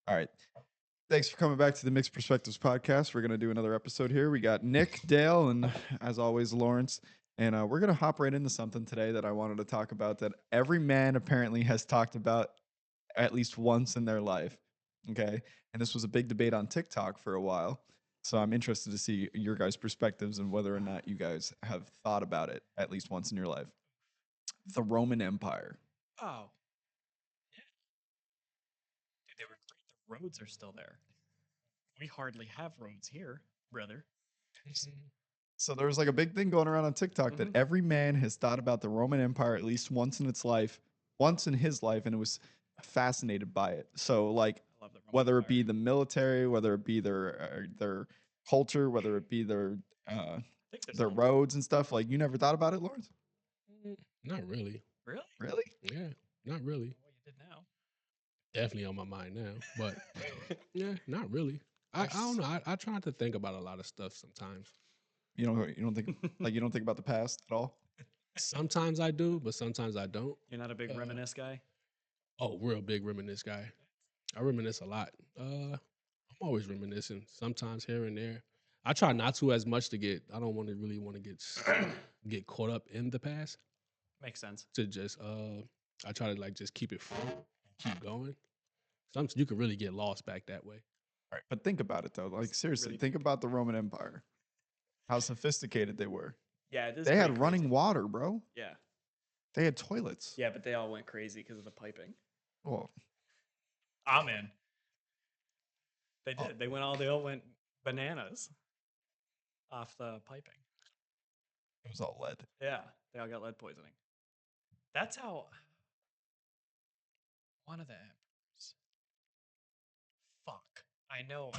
All right. Thanks for coming back to the Mixed Perspectives Podcast. We're going to do another episode here. We got Nick, Dale, and as always, Lawrence. And we're going to hop right into something today that I wanted to talk about that every man apparently has talked about at least once in their life. Okay. And this was a big debate on TikTok for a while. So I'm interested to see your guys' perspectives and whether or not you guys have thought about it at least once in your life. The Roman Empire. Oh, yeah. Dude, they were great. The roads are still there. We hardly have roads here, brother. So there was like a big thing going around on TikTok that every man has thought about the Roman Empire at least once in his life, and it was fascinated by it. So like I love the Roman whether it Empire. be the military, whether it be their culture, whether it be their I think there's their all roads and stuff, like you never thought about it, Lawrence? Not really. really. Really? Yeah, not really. What you did now? Definitely on my mind now, but yeah, not really. I don't know. I try to think about a lot of stuff sometimes. You don't think you don't think about the past at all? Sometimes I do, but sometimes I don't. You're not a big reminisce guy. Oh, real big reminisce guy. I reminisce a lot. I'm always reminiscing. Sometimes here and there. I try not to as much to get. I don't really want to get caught up in the past. Makes sense. To just I try to like just keep it float, keep going. Sometimes you can really get lost back that way. All right, but think about it though. Like seriously, really- think about the Roman Empire. How sophisticated they were. Yeah, it is They had pretty running crazy. water, bro. Yeah, They had toilets. yeah, but they all went crazy because of the piping. Well, I'm in. They Oh. did. They all went bananas off the piping. it was all lead. Yeah, they all got lead poisoning. That's how one of the emperors. Fuck. I know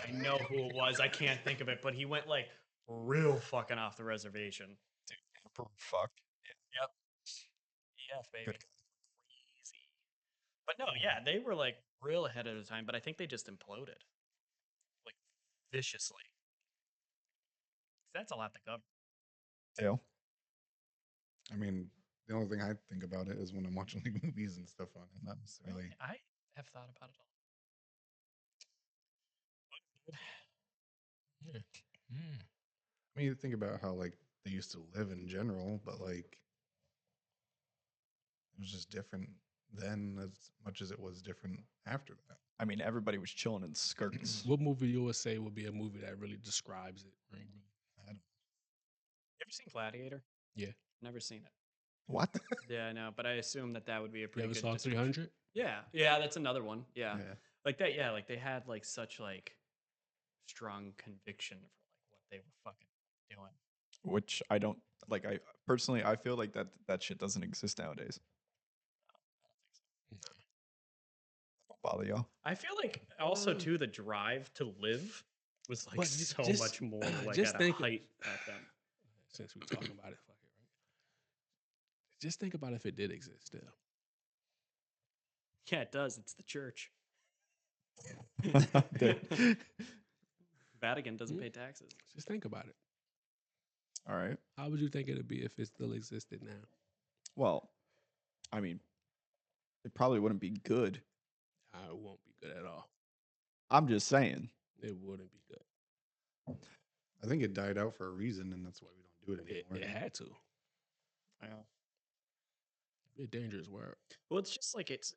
who it was. I can't think of it, but he went like real fucking off the reservation. Dude, Emperor fuck. Yep. EF, baby. Good. Crazy. But no, yeah, they were like real ahead of the time, but I think they just imploded. Like viciously. That's a lot to cover. Dale. I mean, the only thing I think about it is when I'm watching like movies and stuff on it, not necessarily. I have thought about it all. Yeah. I mean, you think about how like they used to live in general, but like it was just different then as much as it was different after that. I mean, everybody was chilling in skirts. What movie you would say would be a movie that really describes it? I don't- You ever seen Gladiator? Yeah. Never seen it. What? Yeah, I know, but I assume that would be a You pretty ever good saw description. 300? Yeah, that's another one. Yeah. Yeah. Like that, yeah, like they had like such like strong conviction for like what they were fucking doing. Which I don't like. I personally, I feel like that shit doesn't exist nowadays. Don't bother y'all. I feel like also too the drive to live was like But so just- much more like just at a think- height back then. Since we're talking about it, fuck it, right? Just think about if it did exist still. Yeah, it does. It's the church. Dude. Vatican doesn't Yeah. pay taxes. Just think about it. All right. How would you think it'd be if it still existed now? Well, I mean, it probably wouldn't be good. It won't be good at all. I'm just saying. It wouldn't be good. I think it died out for a reason, and that's why we don't do it It, anymore. it had to. Yeah. Be a dangerous word. Well, it's just like if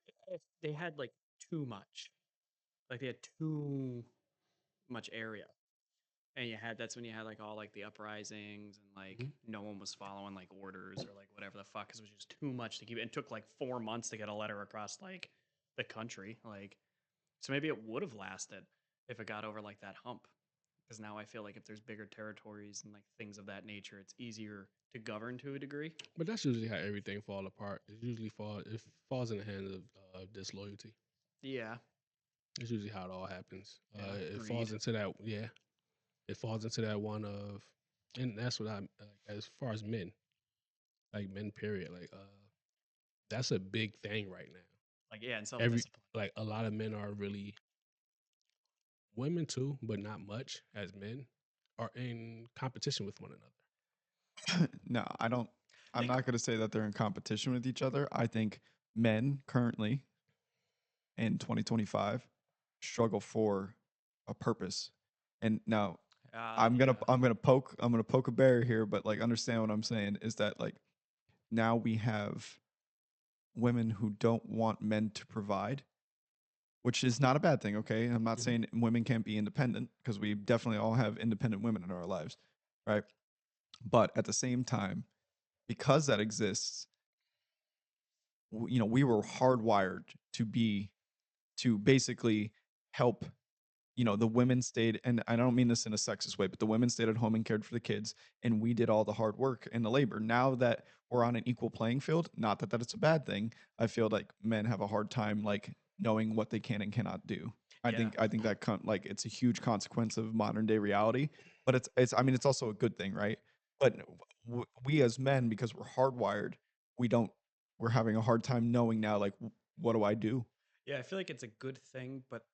they had like too much, like they had too much area, and that's when you had like all like the uprisings and like no one was following like orders or like whatever the fuck, because it was just too much to keep. It took like 4 months to get a letter across like the country, like so maybe it would have lasted if it got over like that hump. Because now I feel like if there's bigger territories and like things of that nature, it's easier to govern to a degree. But that's usually how everything fall apart. It falls in the hands of disloyalty. Yeah. It's usually how it all happens. Yeah, It falls greed. into that. Yeah, it falls into that one of, and that's what I'm as far as men, like men. Period. Like that's a big thing right now. Like, yeah, and self Every discipline. like a lot of men are really, women too, but not much as men are in competition with one another. No, I don't. I'm Think- not going to say that they're in competition with each other. I think men currently in 2025 struggle for a purpose. And now Yeah. I'm gonna poke a bear here, but like understand what I'm saying is that like now we have women who don't want men to provide, which is not a bad thing. Okay, I'm not Mhm. saying women can't be independent because we definitely all have independent women in our lives, right? But at the same time, because that exists, we were hardwired to basically help. The women stayed, and I don't mean this in a sexist way, but the women stayed at home and cared for the kids, and we did all the hard work and the labor. Now that we're on an equal playing field, not that it's a bad thing, I feel like men have a hard time like knowing what they can and cannot do. Yeah. I think that like it's a huge consequence of modern day reality, but it's I mean it's also a good thing, right? But we as men, because we're hardwired, we don't we're having a hard time knowing now like what do I do? Yeah, I feel like it's a good thing, but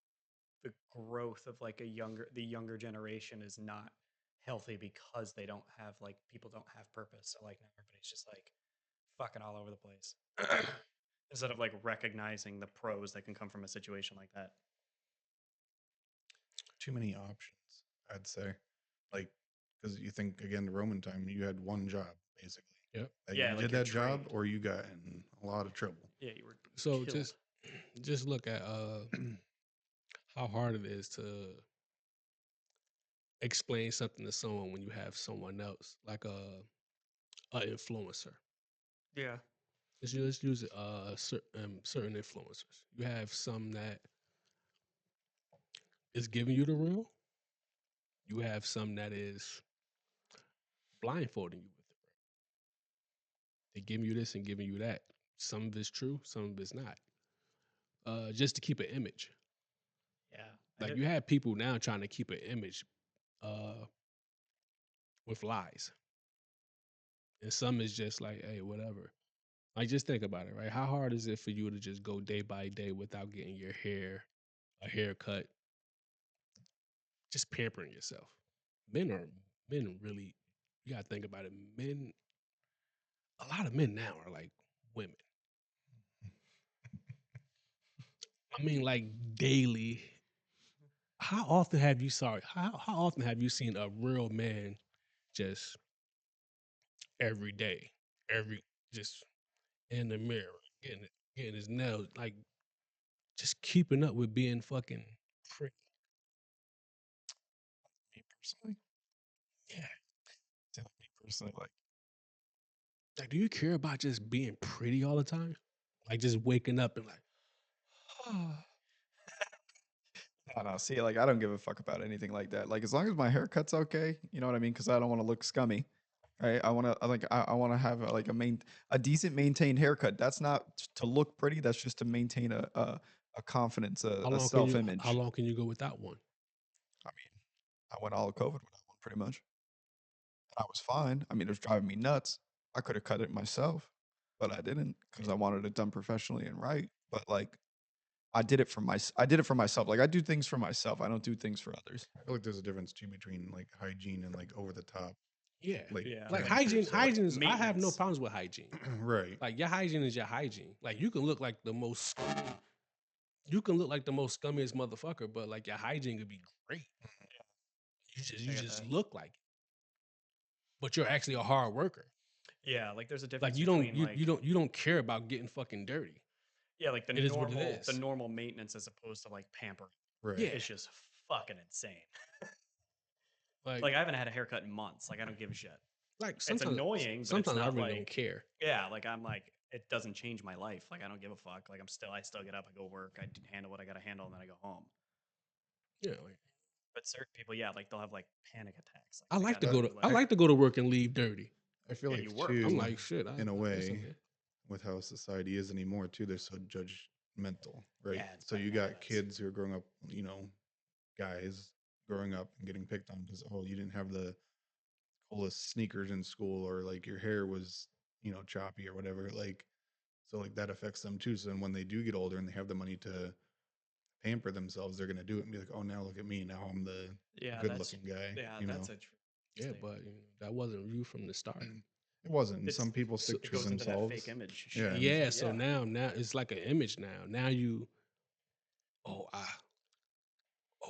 the growth of like the younger generation is not healthy because they don't have like people don't have purpose. So like now everybody's just like fucking all over the place instead of like recognizing the pros that can come from a situation like that. Too many options, I'd say. Like, because you think again, the Roman time, you had one job basically. Yep. Like Yeah, you like did your that job, trade. or you got in a lot of trouble. Yeah, you were So killed. just look at how hard it is to explain something to someone when you have someone else like a influencer. Yeah. Let's use certain influencers. You have some that is giving you the real. You have some that is blindfolding you with it. They giving you this and giving you that. Some of it's true, some of it's not. Just to keep an image. Yeah. Like you have people now trying to keep an image uh, with lies, and some is just like, hey, whatever. Like just think about it, right? How hard is it for you to just go day by day without getting a haircut, just pampering yourself? Men are men really. You gotta think about it. Men, a lot of men now are like women. I mean, like daily. How often have you seen a real man just every day, every just in the mirror, getting his nails, like just keeping up with being fucking pretty? Me personally, Yeah. me personally, Like, do you care about just being pretty all the time? Like just waking up and like, no. See, like I don't give a fuck about anything like that. Like as long as my haircut's okay, you know what I mean? Because I don't want to look scummy, right? I want to have a decent maintained haircut. That's not to look pretty. That's just to maintain a confidence, a self how image. long can you go without one? I mean, I went all of COVID without one pretty much. I was fine. I mean, it was driving me nuts. I could have cut it myself, but I didn't because I wanted it done professionally and right. But like, I did it for myself. Like, I do things for myself. I don't do things for others. I feel like there's a difference too between like hygiene and like over the top. Yeah. Like Yeah. Like Like, hygiene, so, like, I have no maintenance. problems with hygiene. right. Like your hygiene is your hygiene. Like you can look like the most you can look like the most scummiest motherfucker, but like your hygiene could be great. You I get just that. look like it. But you're actually a hard worker. Yeah, like there's a Like difference you between like you don't care about getting fucking dirty. yeah, like It is what it is. the normal maintenance as opposed to like pampering Right. Yeah. is just fucking insane. Like Like I haven't had a haircut in months. Like I don't give a shit. like It's annoying, but it's sometimes I not really don't like care. yeah, like I'm like it doesn't change my life. Like I don't give a fuck. Like I still get up, I go work, handle what I gotta handle, and then I go home. Yeah, like But certain people, yeah, like they'll have like panic attacks. I Like like to gotta go do to like work and leave dirty. I feel yeah, like you work. I'm too, like shit. in a it's way, okay. with how society is anymore too, they're so judgmental, right? Yeah, it's So you got bananas. kids who are growing up, guys growing up and getting picked on because you didn't have the coolest sneakers in school, or like your hair was choppy or whatever. Like so like that affects them too. So then when they do get older and they have the money to pamper themselves, they're gonna do it and be like, oh, now look at me, now I'm the Yeah, good looking guy. that's a true Yeah, statement. but that wasn't you from the start. It wasn't. And It's some people stick it true to goes into that themselves. fake image Yeah, shit. Yeah, So, so yeah. now it's like an image now. Now you oh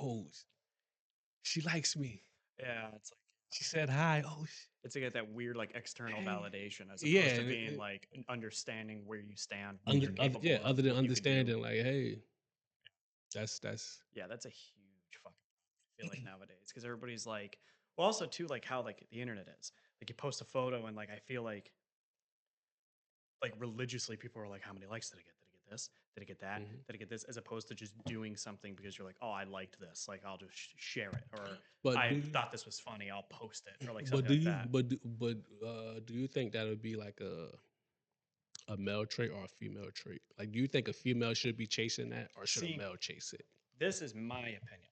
oh, she likes me. Yeah, it's like She said hi. Oh, it's to get that weird like external validation as yeah. opposed to and being like understanding where you stand, what Other, you're capable of, other than what you could do. understanding, like, hey, that's Yeah, that's a huge fucking I feel like nowadays because everybody's like, well, also too like how like the internet is. Like you post a photo and like I feel like religiously people are like, how many likes did I get? Did I get this? Did I get that? Mhm. Did I get this? As opposed to just doing something because you're like, oh, I liked this. Like I'll just share it, or But I do you, thought this was funny. I'll post it, or like but something do like you, that. do you think that would be like a male trait or a female trait? Like, do you think a female should be chasing that, or should a See, male chase it? this is my opinion.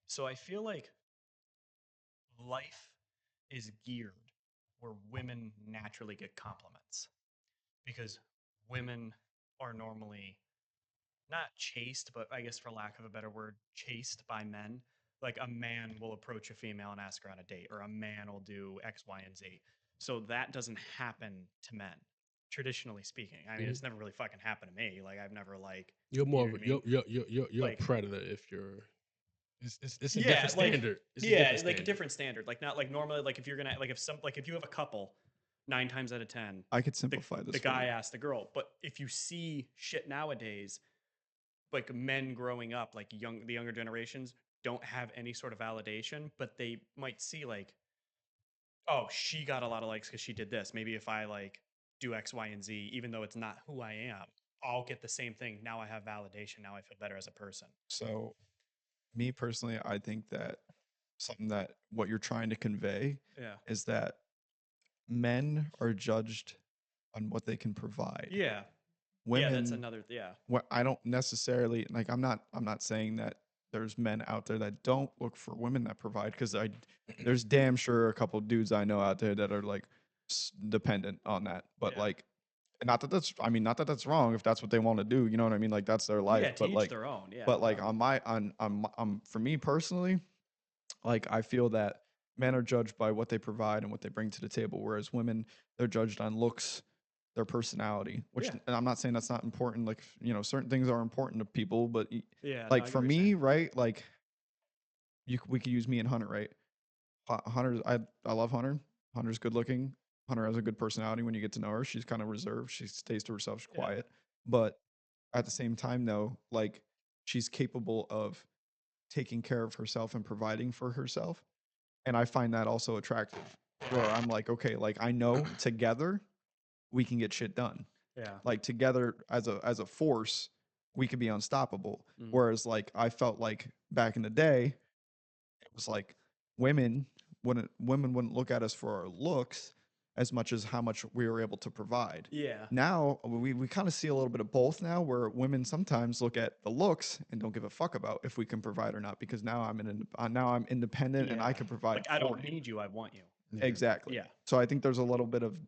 So I feel like life is geared where women naturally get compliments because women are normally not chased, but I guess for lack of a better word, chased by men. Like a man will approach a female and ask her on a date, or a man will do X, Y, and Z. So that doesn't happen to men, traditionally speaking. I mean, Mhm. it's never really fucking happened to me. Like I've never like You're more know of what a, I mean? you're a Like predator if you're. It's a yeah, different like standard. It's a yeah, different like a standard. different standard. Like not like normally like if you're gonna like if some like if you have a couple, 9 times out of 10, I could the simplify this the for guy you. asks the girl. But if you see shit nowadays, like men growing up, like the younger generations don't have any sort of validation, but they might see like, oh, she got a lot of likes because she did this. Maybe if I like do X, Y, and Z, even though it's not who I am, I'll get the same thing. Now I have validation. Now I feel better as a person. So, me personally, I think that something that what you're trying to convey Yeah. is that men are judged on what they can provide. Yeah. Yeah, that's Women, another yeah. what I don't necessarily like. I'm not saying that there's men out there that don't look for women that provide because there's damn sure a couple dudes I know out there that are like dependent on that. But Yeah. like, not that that's wrong if that's what they want to do. You know what I mean? Like that's their life. Yeah, to each their own. Yeah. But no like doubt. on for me personally, like I feel that men are judged by what they provide and what they bring to the table, whereas women they're judged on looks, their personality. Which Yeah. and I'm not saying that's not important. Like certain things are important to people, but Yeah. No, like I get for what you're me, saying. right? Like we could use me and Hunter, right? Hunter, I love Hunter. Hunter's good looking. Hunter has a good personality. When you get to know her, she's kind of reserved. She stays to herself. She's Yeah. quiet, but at the same time, though, like she's capable of taking care of herself and providing for herself. And I find that also attractive. Where I'm like, okay, like I know together we can get shit done. Yeah. Like together as a force, we could be unstoppable. Mm. Whereas like I felt like back in the day, it was like women wouldn't look at us for our looks as much as how much we were able to provide. Yeah. Now we kind of see a little bit of both now, where women sometimes look at the looks and don't give a fuck about if we can provide or not, because now I'm independent and I Yeah. can provide. Like I for don't you. need you, I want you. Yeah. Exactly. Yeah. So I think there's a little bit of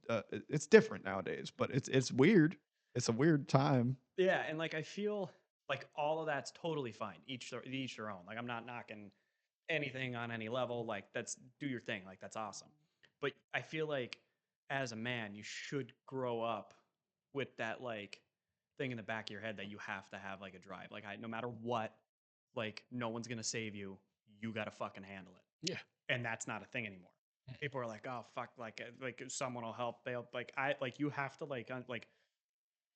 it's different nowadays, but it's weird. It's a weird time. Yeah, and like I feel like all of that's totally fine. Each their own. Like I'm not knocking anything on any level. Like that's do your thing. Like that's awesome. But I feel like as a man, you should grow up with that like thing in the back of your head that you have to have like a drive. Like no matter what, like no one's gonna save you. You gotta fucking handle it. Yeah. And that's not a thing anymore. People are like, oh fuck, like someone will help. They'll like I like you have to like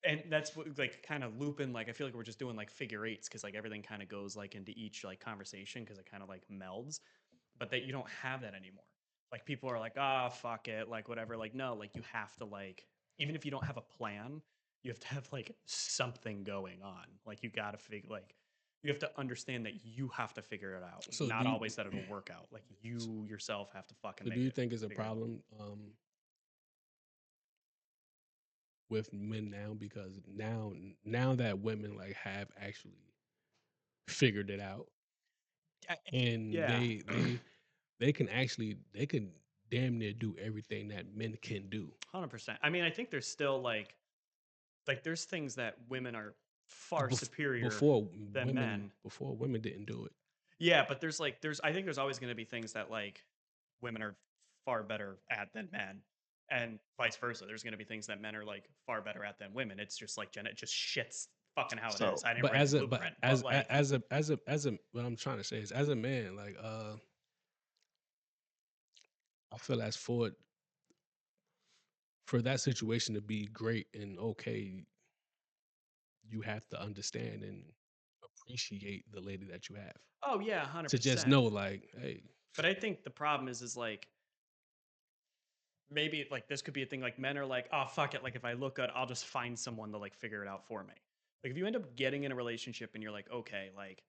and that's what like kind of looping like I feel like we're just doing like figure eights because like everything kind of goes like into each like conversation because it kind of like melds but that you don't have that anymore like people are like ah fuck it like whatever like no like you have to like even if you don't have a plan you have to have like something going on like you gotta figure like you have to understand that you have to figure it out So not do you, always that it'll work out like you yourself have to fucking so make do you it think it's a figure it out. problem with men now, because now that women like have actually figured it out, and Yeah. they can damn near do everything that men can do. 100%. I mean, I think there's still like there's things that women are far superior than men. Before women didn't do it. Yeah, but there's I think there's always going to be things that like women are far better at than men, and vice versa. There's going to be things that men are like far better at than women. It's just like it just shits fucking how it So- is. I didn't But write as the a but blueprint. as but, like, as a what I'm trying to say is as a man, like I feel as for that situation to be great and okay, you have to understand and appreciate the lady that you have. oh yeah, 100%. To just know, like, hey, But I think the problem is like maybe like this could be a thing like men are like, oh fuck it, like if I look good, I'll just find someone to like figure it out for me. Like if you end up getting in a relationship and you're like, okay, like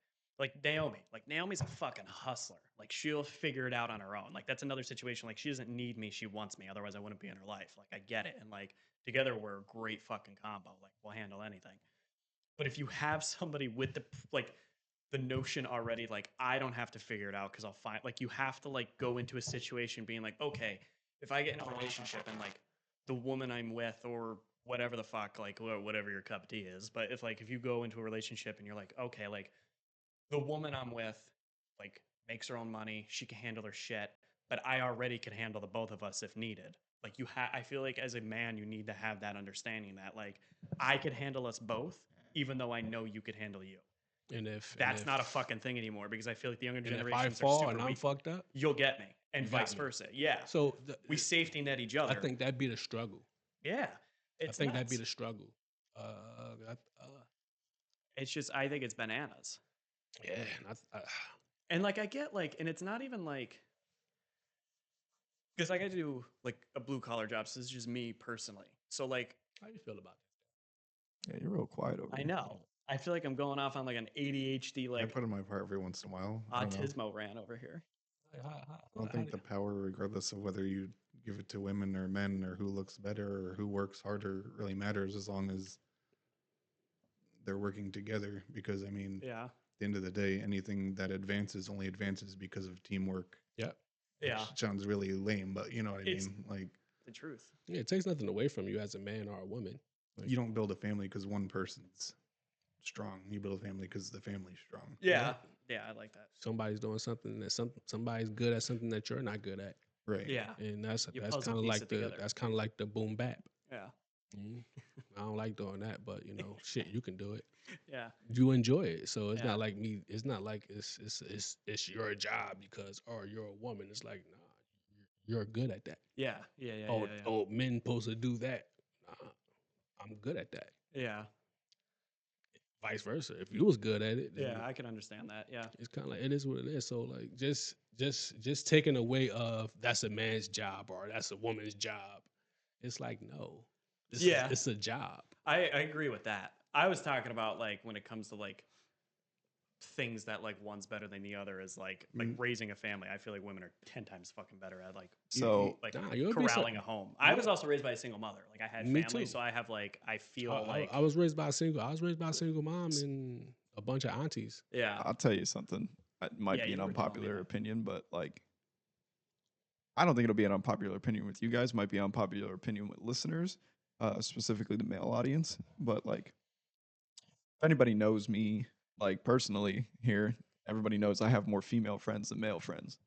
Naomi's a fucking hustler. Like she'll figure it out on her own. Like that's another situation. Like she doesn't need me, she wants me. Otherwise I wouldn't be in her life. Like I get it. And like together we're a great fucking combo. Like we'll handle anything. But if you have somebody with the notion already, like I don't have to figure it out because I'll find, like you have to like go into a situation being like, okay, if I get in a relationship and like the woman I'm with or whatever the fuck, like whatever your cup of tea is, but if you go into a relationship and you're like, okay, like the woman I'm with, like makes her own money, she can handle her shit, but I already can handle the both of us if needed. Like I feel like as a man, you need to have that understanding that like I could handle us both, even though I know you could handle you. and if That's not a fucking thing anymore because I feel like the younger and if I generations are fall super and I'm weak. fucked up, You'll get me, and You got vice me. versa. Yeah, so we safety net each other. I think that'd be the struggle. Yeah, I it's think that'd be nuts. the struggle. It's just I think it's bananas, Yeah, and and like I get like, and it's not even like because like I do like a blue collar job. So this is just me personally. So like how you feel about Yeah, you're real quiet over I here. know I feel like I'm going off on like an ADHD I like put in my part every once in a while. I don't know. autismo rant over here. that? I don't think the power, regardless of whether you give it to women or men or who looks better or who works harder, really matters as long as they're working together. Because I mean, Yeah, at the end of the day, anything that advances only advances because of teamwork. Yeah, yeah, Which sounds really lame, but you know what I It's- mean. Like the truth. yeah. It takes nothing away from you as a man or a woman. Like, you don't build a family because one person's strong. You build a family because the family's strong. Yeah, yeah, I like that. somebody's doing something that somebody's good at something that you're not good at, Right. Yeah, and that's You that's puzzle kind of piece like it the together. that's kind of like the boom bap. yeah, Mhm. I don't like doing that, but you know, shit, you can do it. yeah, You enjoy it, so it's Yeah. not like me. It's not like it's your job because you're a woman. It's like nah, you're good at that. yeah, yeah, yeah, Oh, yeah, yeah. oh, men supposed to do that. Nah, I'm good at that. Yeah, Vice versa. If you was good at it, then yeah, I can understand that. Yeah, it's kind of like it is what it is. So like just taking away of that's a man's job or that's a woman's job. It's like no, Yeah. it's a job. I agree with that. I was talking about like when it comes to like things that like one's better than the other is like raising a family. I feel like women are 10 times fucking better at like So like Nah, you'll be corralling a home. I was also raised by a single mother. Like I had Me family, too. so I have like I feel like I was raised by a single. I was raised by a single mom and a bunch of aunties. yeah, I'll tell you something. It might Yeah, be an you were telling me unpopular that. opinion, but like, I don't think it'll be an unpopular opinion with you guys. Might be an unpopular opinion with listeners, specifically the male audience. But like, if anybody knows me, like personally here, everybody knows I have more female friends than male friends.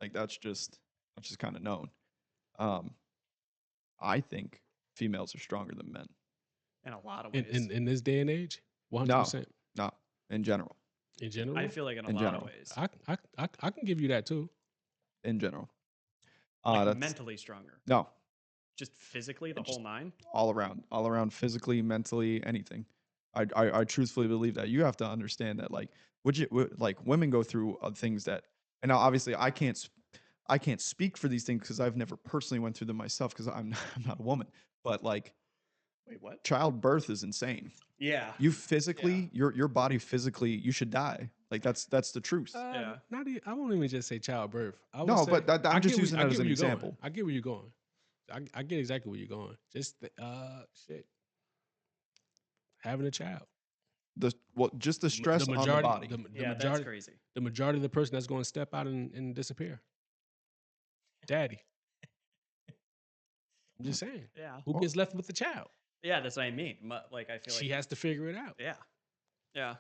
Like that's just kind of known. I think females are stronger than men. in a lot of In, ways. in this day and age, 100%. No, in general. In general, I feel like in a in lot general. of ways. I can give you that too. In general. Like That's mentally stronger. no, Just physically, the Just- whole nine. all around physically, mentally, anything. I truthfully believe that. You have to understand that like like women go through things that, and now obviously I can't speak for these things because I've never personally went through them myself because I'm not a woman, but like Wait, what? childbirth is insane. Yeah. You physically, your body physically, you should die. Like that's the truth. Yeah. I won't even just say childbirth. I would No, say- but I'm I just get where- using I that get as an where you're going. example. I get where you're going. I get exactly where you're going. Just shit, having a child. Just the stress on the body. Yeah, that's majority, crazy. the majority of the person that's going to step out and disappear. Daddy. I'm just saying. Yeah. Who gets left with the child? Yeah, that's what I mean. Like I feel like She has to figure it out. Yeah. Yeah.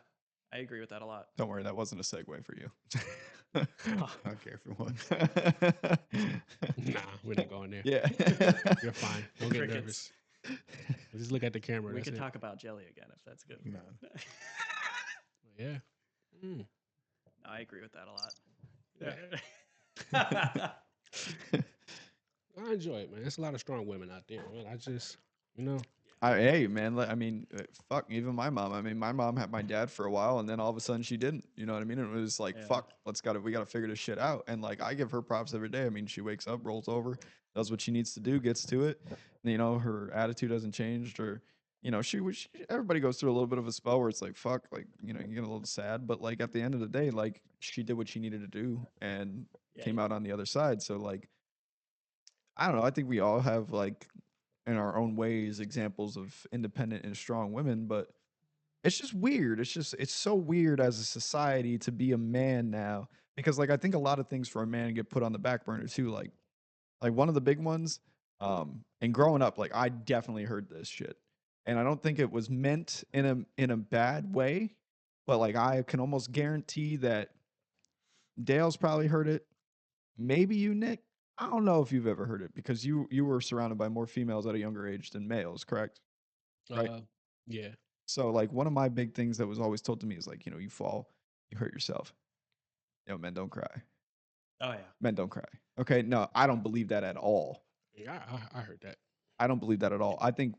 I agree with that a lot. Don't worry, that wasn't a segue for you. Okay, everyone. Nah, we're not going there. Yeah. You're fine. Don't get Crickets. nervous. Just look at the camera. We That's could it. talk about jelly again if that's good. No. Yeah. Mm. I agree with that a lot. Yeah. I enjoy it, man. There's a lot of strong women out there, man. I just, Hey, man. I mean, fuck. Even my mom. I mean, my mom had my dad for a while, and then all of a sudden she didn't. You know what I mean? And it was like, Yeah. fuck. We gotta figure this shit out. And like, I give her props every day. I mean, she wakes up, rolls over, does what she needs to do, gets to it. And, you know, her attitude hasn't changed, or you know, everybody goes through a little bit of a spell where it's like, fuck, like, you know, you get a little sad, but like at the end of the day, like she did what she needed to do and came out on the other side. So like, I don't know. I think we all have like in our own ways examples of independent and strong women, but it's just weird. It's so weird as a society to be a man now because like I think a lot of things for a man get put on the back burner too. Like one of the big ones, and growing up, like I definitely heard this shit, and I don't think it was meant in a bad way, but like I can almost guarantee that Dale's probably heard it. Maybe you, Nick. I don't know if you've ever heard it because you were surrounded by more females at a younger age than males, correct? Right. Yeah. So like one of my big things that was always told to me is like, you know, you fall, you hurt yourself. You know, men don't cry. Oh yeah. Men don't cry. Okay, no, I don't believe that at all. Yeah, I heard that. I don't believe that at all. I think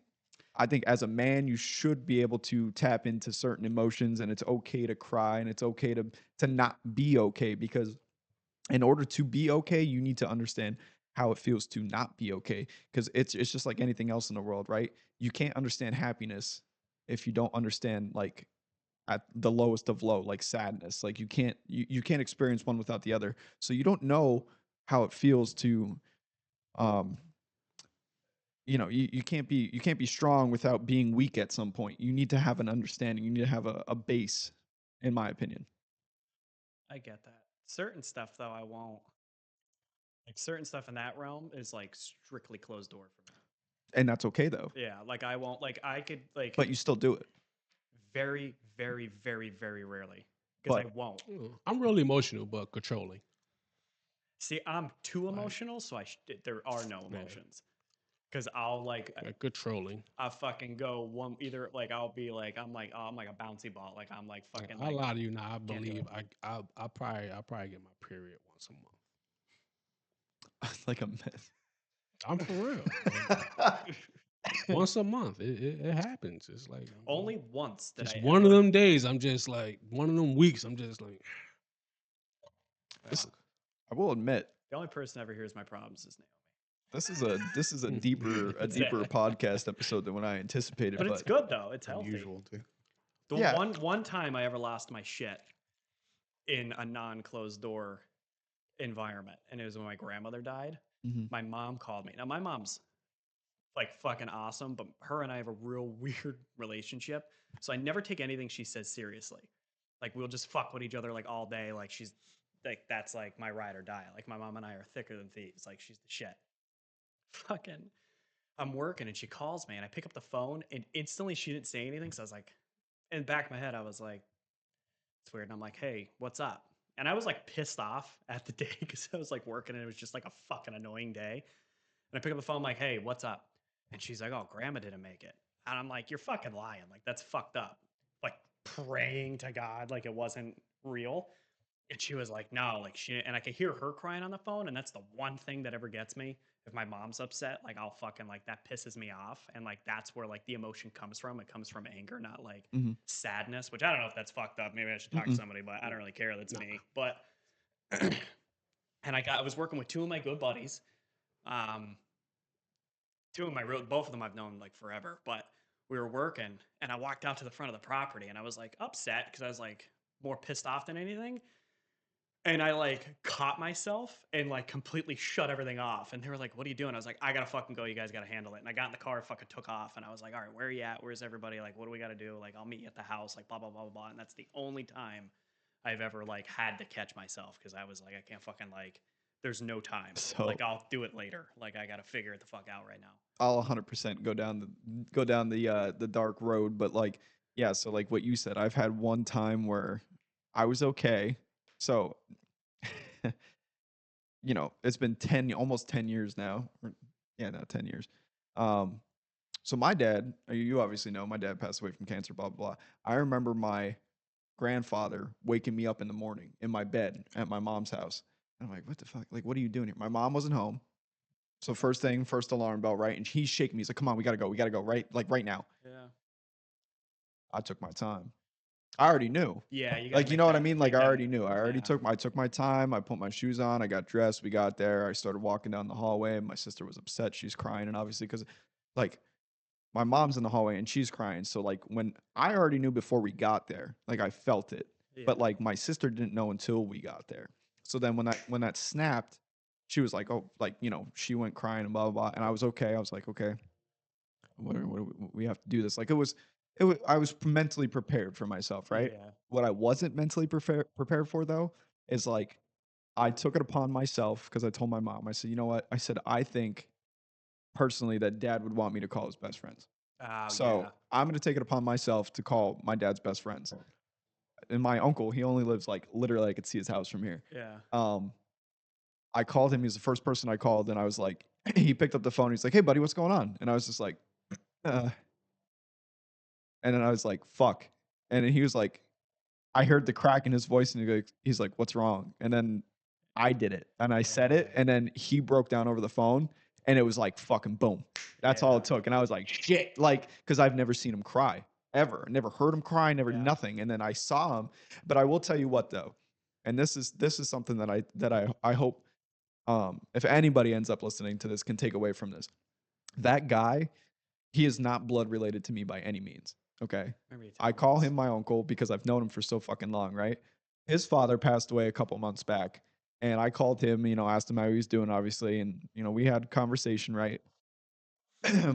as a man, you should be able to tap into certain emotions, and it's okay to cry, and it's okay to not be okay, because in order to be okay, you need to understand how it feels to not be okay. Because it's just like anything else in the world, right? You can't understand happiness if you don't understand like at the lowest of low, like sadness. Like you can't experience one without the other. So you don't know how it feels to um you know, you can't be strong without being weak at some point. You need to have an understanding. You need to have a base, in my opinion. I get that. Certain stuff though, I won't. Like certain stuff in that realm is like strictly closed door for me. And that's okay though. Yeah, like I won't. Like I could like. But you still do it. Very, very, very, very rarely because I But won't. I'm really emotional, but controlling. See, I'm too Like- emotional, so there are no Yeah. emotions. Because I'll like Controlling. I fucking go one either like I'll be like I'm like oh, I'm like a bouncy ball, like I'm like fucking I like lie to you now. I do believe it. I probably get my period once a month. like a myth. I'm for real. Once a month, it happens. It's like only once that just I one ever, of them days. I'm just like one of them weeks. I'm just like. This- I will admit, the only person that ever hears my problems is Naomi. this is a deeper podcast episode than what I anticipated. But it's good though. It's healthy. Unusual too. The Yeah. one time I ever lost my shit in a non-closed door environment, and it was when my grandmother died. Mhm. My mom called me. Now my mom's like fucking awesome, but her and I have a real weird relationship. So I never take anything she says seriously. Like we'll just fuck with each other like all day. Like she's like that's like my ride or die. Like my mom and I are thicker than thieves. Like she's the shit. Fucking I'm working and she calls me and I pick up the phone and instantly she didn't say anything. So I was like, in the back of my head, I was like, it's weird. And I'm like, hey, what's up? And I was like pissed off at the day because I was like working and it was just like a fucking annoying day. And I pick up the phone, I'm like, hey, what's up? And she's like, oh, grandma didn't make it. And I'm like, you're fucking lying. Like, that's fucked up. Like, praying to God like it wasn't real. And she was like, no, like, and I could hear her crying on the phone. And that's the one thing that ever gets me. If my mom's upset, like, I'll fucking, like, that pisses me off. And, like, that's where, like, the emotion comes from. It comes from anger, not, like, Mhm. sadness, which I don't know if that's fucked up. Maybe I should talk to somebody, but I don't really care. That's me. But, and I was working with two of my good buddies. Both of them I've known like forever, but we were working and I walked out to the front of the property and I was like upset because I was like more pissed off than anything. And I like caught myself and like completely shut everything off. And they were like, what are you doing? I was like, I gotta fucking go. You guys gotta handle it. And I got in the car and fucking took off. And I was like, all right, where are you at? Where's everybody? Like, what do we gotta do? Like, I'll meet you at the house, like blah, blah, blah, blah, blah. And that's the only time I've ever like had to catch myself because I was like, I can't fucking like, there's no time. So- like, I'll do it later. Like, I gotta figure it the fuck out right now. I'll 100% go down the dark road, but like yeah, so like what you said, I've had one time where I was okay. So you know, it's been almost 10 years now. Yeah, no, 10 years. So my dad, you obviously know, my dad passed away from cancer, blah, blah, blah. I remember my grandfather waking me up in the morning in my bed at my mom's house. And I'm like, what the fuck? Like, what are you doing here? My mom wasn't home. So first thing, first alarm bell, right? And he's shaking me. He's like, come on, we gotta go. We gotta go, right? Like right now. Yeah. I took my time. I already knew. Yeah, you gotta Like, you make know what I that. mean? Like, Make I that. already knew. I Yeah. took my time. I put my shoes on. I got dressed. We got there. I started walking down the hallway. And my sister was upset. She's crying. And obviously, because like my mom's in the hallway and she's crying. So like when I already knew before we got there, like I felt it. Yeah. But like my sister didn't know until we got there. So then when that snapped, she was like, oh, like, you know, she went crying and blah, blah, blah. And I was okay. I was like, okay, we have to do this. Like it was, I was mentally prepared for myself, right? Yeah. What I wasn't mentally prepared for though is like I took it upon myself because I told my mom, I said, you know what? I said, I think personally that dad would want me to call his best friends. Oh, So yeah. I'm going to take it upon myself to call my dad's best friends. And my uncle, he only lives like literally I could see his house from here. Yeah. I called him. He's the first person I called. And I was like, he picked up the phone. He's like, hey, buddy, what's going on? And I was just like, uh. And then I was like, fuck. And then he was like, I heard the crack in his voice and he's like, what's wrong? And then I did it and I said it. Yeah. And then he broke down over the phone and it was like fucking boom. That's all Yeah. it took. And I was like, shit. Like, cause I've never seen him cry ever. Never heard him cry, never Yeah. nothing. And then I saw him. But I will tell you what though, and this is something that I hope if anybody ends up listening to this can take away from this. That guy, he is not blood related to me by any means. Okay. Remember you I telling me call this. him my uncle because I've known him for so fucking long, right? His father passed away a couple months back. And I called him, you know, asked him how he was doing, obviously. And, you know, we had a conversation, right?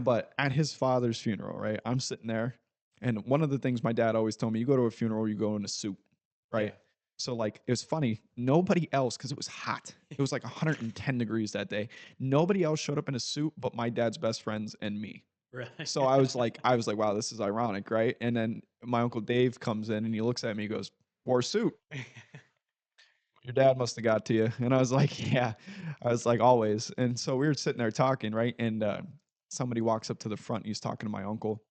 But at his father's funeral, right? I'm sitting there. And one of the things my dad always told me, you go to a funeral, you go in a suit, right? Yeah. So like it was funny. Nobody else, because it was hot. It was like 110 degrees that day. Nobody else showed up in a suit but my dad's best friends and me. Really? So I was like, wow, this is ironic, right? And then my uncle Dave comes in and he looks at me, he goes, wore a suit. Your dad must have got to you. And I was like, yeah. I was like, always. And so we were sitting there talking, right? And somebody walks up to the front. He's talking to my uncle,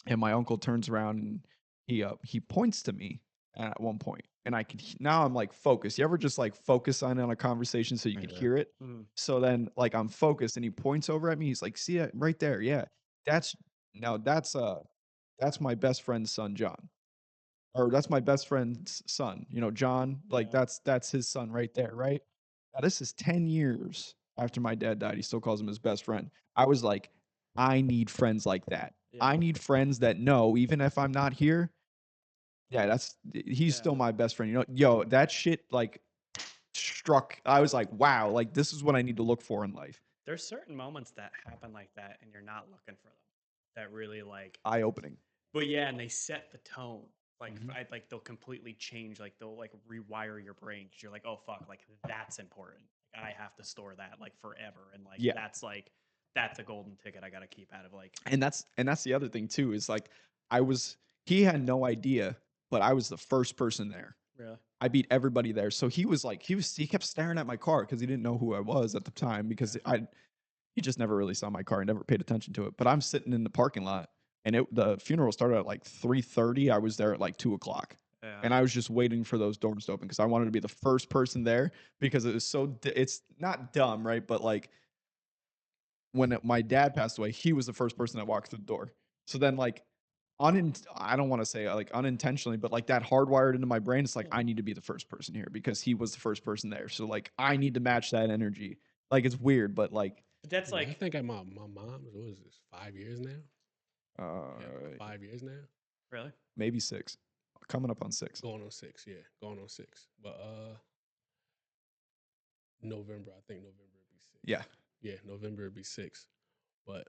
and my uncle turns around and he points to me at one point, and I can now I'm like focused. You ever just like focus on a conversation so you could Yeah. hear it? Mm. So then like I'm focused, and he points over at me. He's like, see it right there? Yeah, that's now that's my best friend's son, John. Or that's my best friend's son, you know, John, like Yeah. that's his son right there, right? Now this is 10 years after my dad died. He still calls him his best friend. I was like, I need friends like that. Yeah. I need friends that know, even if I'm not here, yeah, he's still Yeah. my best friend. You know, yo, that shit like struck. I was like, wow, like this is what I need to look for in life. There's certain moments that happen like that and you're not looking for them. That really like Eye opening. but yeah, and they set the tone. Like Mhm. like they'll completely change, like they'll like rewire your brain because you're like, oh fuck, like that's important. I have to store that like forever. And like Yeah. that's a golden ticket I gotta keep out of like And that's the other thing too, is like he had no idea, but I was the first person there. really. I beat everybody there. So he was like, he kept staring at my car because he didn't know who I was at the time because he just never really saw my car and never paid attention to it. But I'm sitting in the parking lot and the funeral started at like 3:30. I was there at like 2 o'clock. Yeah. And I was just waiting for those doors to open because I wanted to be the first person there because it was it's not dumb, right? But like when my dad passed away, he was the first person that walked through the door. So then like I don't want to say like unintentionally, but like that hardwired into my brain, it's like I need to be the first person here because he was the first person there. So like I need to match that energy. Like it's weird, but like But that's Yeah, I like think at my mom's, what is this, 5 years now? Yeah, 5 years now. really? maybe 6. Coming up on 6. Going on 6, yeah. Going on 6. But November, I think November would be 6. Yeah. Yeah, November would be 6. But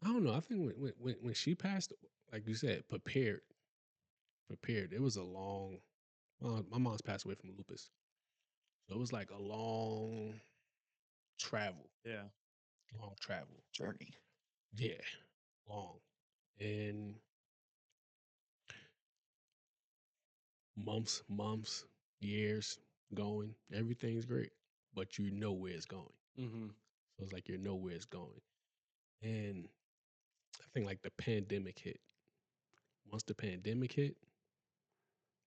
I don't know. I think when she passed, like you said, prepared. It was a long. My mom's passed away from lupus, so it was like a long travel. Yeah. Long travel. Journey. Yeah, long, and months, years going. Everything's great, but you know where it's going. Mm-hmm. So it's like you know where it's going. And I think like the pandemic hit. Once the pandemic hit,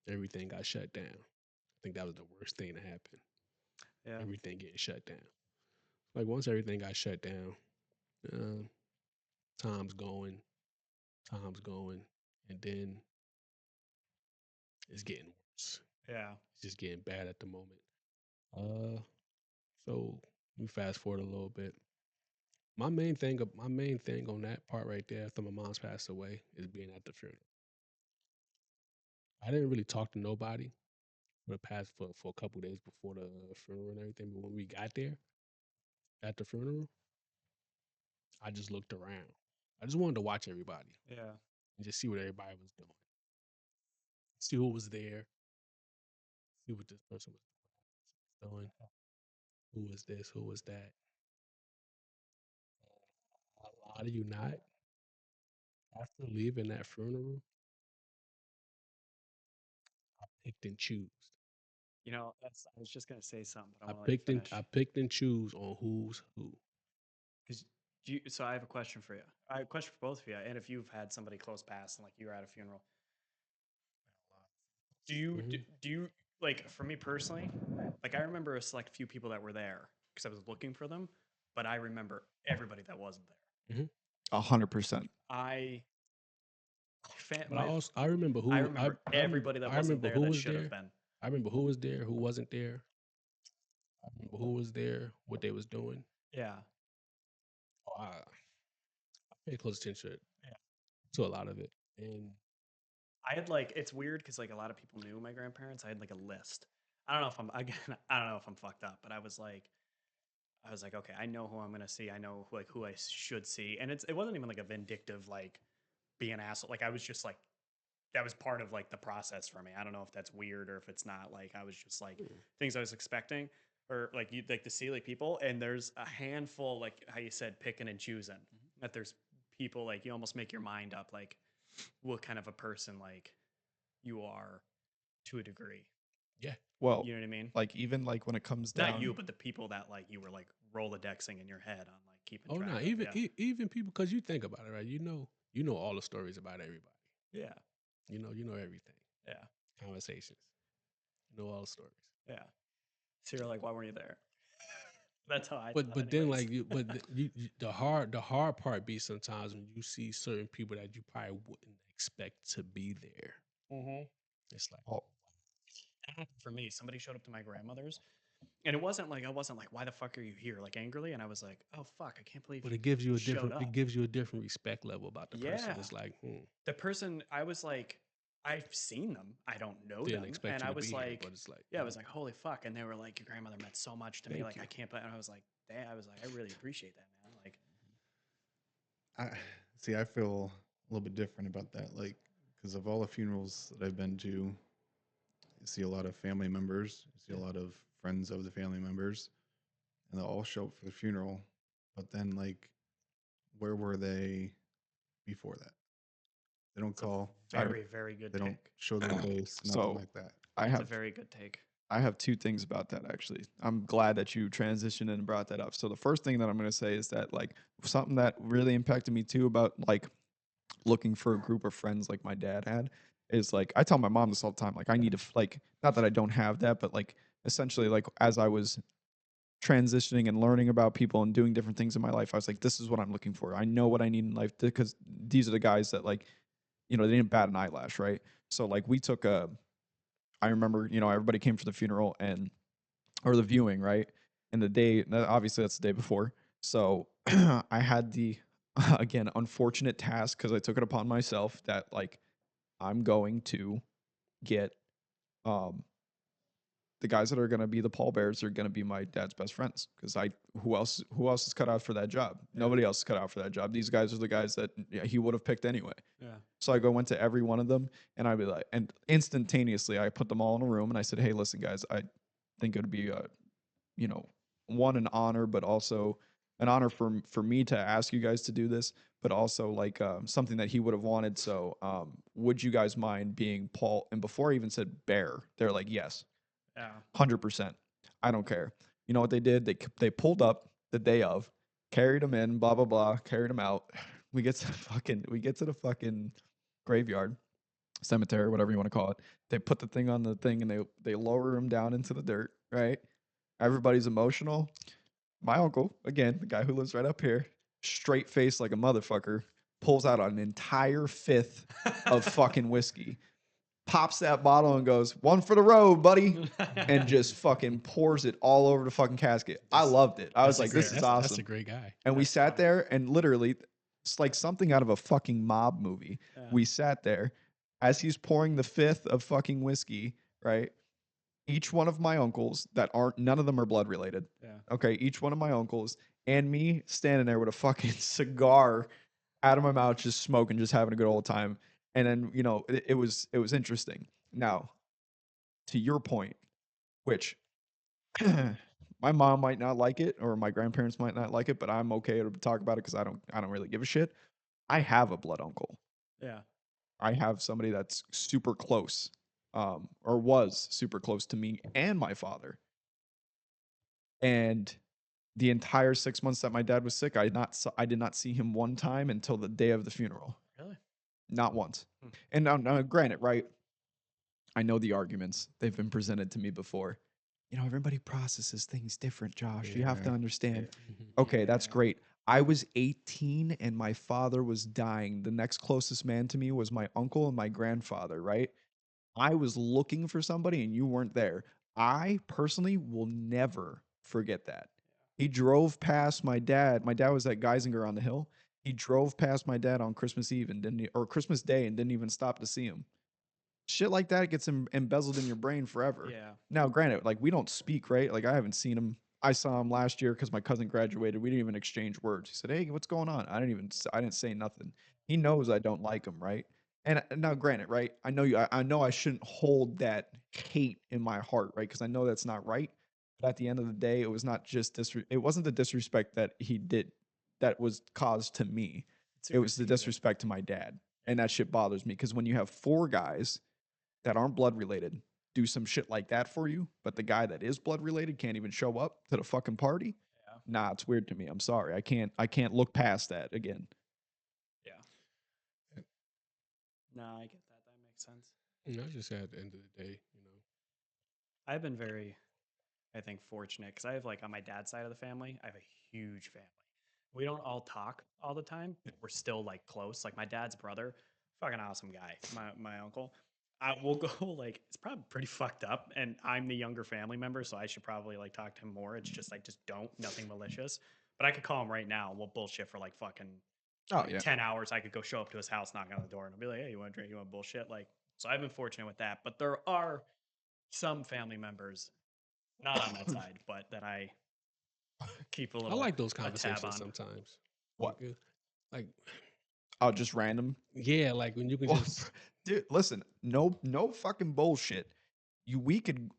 everything got shut down. I think that was the worst thing to happen. Yeah. Everything getting shut down. Like once everything got shut down, uh, time's going, and then it's getting worse. Yeah. It's just getting bad at the moment. So we fast forward a little bit. My main thing on that part right there, after my mom's passed away, is being at the funeral. I didn't really talk to nobody for the past for a couple days before the funeral and everything. But when we got there at the funeral, I just looked around. I just wanted to watch everybody Yeah. and just see what everybody was doing, see who was there, see what this person was doing, who was this, who was that. A lot of you not after leaving that funeral, I picked and choose. You know, that's. I was just gonna say something, but I want to let you finish. I picked and choose on who's who. Because so I have a question for you. I have a question for both of you. And if you've had somebody close pass and like you were at a funeral, do you Mhm. do you like for me personally? Like I remember a select few people that were there because I was looking for them, but I remember everybody that wasn't there. 100%. But I remember who I remember everybody that I wasn't remember there who that was should there. have been. I remember who was there, who wasn't there. I remember who was there, what they was doing. Yeah. Oh, I paid close attention Yeah. to a lot of it. And I had like it's weird because like a lot of people knew my grandparents. I had like a list. I don't know if I'm again. I don't know if I'm fucked up, but I was like, okay, I know who I'm gonna see. I know who I should see, and it wasn't even like a vindictive like be an asshole. Like I was just like that was part of like the process for me. I don't know if that's weird or if it's not. Like I was just like things I was expecting or like you'd like to see like people, and there's a handful like how you said picking and choosing. That there's people like you almost make your mind up like what kind of a person like you are to a degree. yeah, Well, You know what I mean? like even like when it comes down, Not you, but the people that like you were like Rolodexing in your head on like keeping oh track no, of. even Yeah. even people because you think about it, right? You know all the stories about everybody. Yeah. You know everything. Yeah. Conversations. You know all the stories. Yeah. So you're like, why weren't you there? That's how I. But thought then anyways. like the hard part be sometimes when you see certain people that you probably wouldn't expect to be there. It's like oh, That happened for me. Somebody showed up to my grandmother's, and it wasn't like I wasn't like, why the fuck are you here? Like angrily, and I was like, oh fuck, I can't believe. but it gives you a showed different up. it gives you a different respect level about the person. Yeah. It's like The person I was like, I've seen them. I don't know didn't them, expect and you I to was be here, like, but it's like yeah, I was like, holy fuck, and they were like, your grandmother meant so much to me. Thank Like you. I can't, and I was like, damn, I was like, I really appreciate that, man. Like, I see. I feel a little bit different about that. Like, because of all the funerals that I've been to, you see a lot of family members, you see a lot of friends of the family members, and they'll all show up for the funeral. But then, like, where were they before that? They don't it's a call. very, very good They don't take. show their face. Nothing so like that. I It's a have very good take. I have two things about that actually. I'm glad that you transitioned and brought that up. So the first thing that I'm going to say is that like something that really impacted me too about like looking for a group of friends like my dad had is like I tell my mom this all the time. Like I need to like not that I don't have that, but like essentially like as I was transitioning and learning about people and doing different things in my life, I was like, this is what I'm looking for. I know what I need in life because these are the guys that like, you know, they didn't bat an eyelash, right? So like we took a I remember, you know, everybody came for the funeral and or the viewing, right? And the day, obviously that's the day before. So I had the again unfortunate task because I took it upon myself that like I'm going to get um the guys that are going to be the pallbearers are going to be my dad's best friends because I who else is cut out for that job? Nobody else is cut out for that job. These guys are the guys that he would have picked anyway. Yeah. So I went to every one of them and I'd be like, and instantaneously I put them all in a room and I said, hey, listen, guys, I think it would be you know, one an honor, but also an honor for me to ask you guys to do this, but also like something that he would have wanted. So would you guys mind being Paul? And before I even said bear, they're like, yes, Yeah. 100%. I don't care. You know what they did? They pulled up the day of. Carried him in, blah blah blah. Carried him out. We get to the fucking graveyard, cemetery, whatever you want to call it. They put the thing on the thing and they lower him down into the dirt. Right. Everybody's emotional. My uncle, again, the guy who lives right up here, straight face like a motherfucker, pulls out an entire fifth of fucking whiskey, pops that bottle and goes, "One for the road, buddy," and just fucking pours it all over the fucking casket. I loved it. I was like, "This is That's awesome." a great guy. And we That's sat funny. there and literally, it's like something out of a fucking mob movie. Yeah. We sat there as he's pouring the fifth of fucking whiskey, right? Each one of my uncles that aren't, none of them are blood related. Yeah. Okay. Each one of my uncles and me standing there with a fucking cigar out of my mouth, just smoking, just having a good old time. And then, it was interesting. Now, to your point, which my mom might not like it or my grandparents might not like it, but I'm okay to talk about it because I don't really give a shit. I have a blood uncle. Yeah. I have somebody that's super close, or was super close to me and my father. And the entire 6 months that my dad was sick, I did not see him one time until the day of the funeral. Really? Not once. Hmm. And now, granted, right? I know the arguments. They've been presented to me before. Everybody processes things different, Josh. You have to Yeah. understand. Mhm. Okay, that's Yeah. great. I was 18 and my father was dying. The next closest man to me was my uncle and my grandfather, right? I was looking for somebody and you weren't there. I personally will never forget that. He drove past my dad. My dad was at Geisinger on the hill. He drove past my dad on Christmas Eve or Christmas Day and didn't even stop to see him. Shit like that gets embezzled in your brain forever. Yeah. Now, granted, like we don't speak, right? Like I haven't seen him. I saw him last year because my cousin graduated. We didn't even exchange words. He said, "Hey, what's going on?" I didn't say nothing. He knows I don't like him, right? And now, granted, right? I know you. I know I shouldn't hold that hate in my heart, right? Because I know that's not right. But at the end of the day, it was not just it wasn't the disrespect that he did that was caused to me. It was the Supersedes it. disrespect to my dad, and that shit bothers me because when you have four guys that aren't blood related do some shit like that for you, but the guy that is blood related can't even show up to the fucking party. Yeah. Nah, it's weird to me. I'm sorry. I can't look past that again. Yeah. No, I get that. That makes sense. I just said at the end of the day, I've been very, I think, fortunate because I have like on my dad's side of the family, I have a huge family. We don't all talk all the time, but we're still like close. Like my dad's brother, fucking awesome guy. My uncle. I will go like it's probably pretty fucked up, and I'm the younger family member, so I should probably like talk to him more. It's just like just don't nothing malicious. But I could call him right now and we'll bullshit for like fucking Oh yeah. 10 hours. I could go show up to his house, knock on the door, and I'll be like, "Hey, you want to drink? You want bullshit?" Like, so I've been fortunate with that. But there are some family members not on that side, but that I keep a I little like those a tab conversations on. sometimes. What? Like, Oh, just random. yeah, like when you can Well, just dude, listen, no fucking bullshit. We could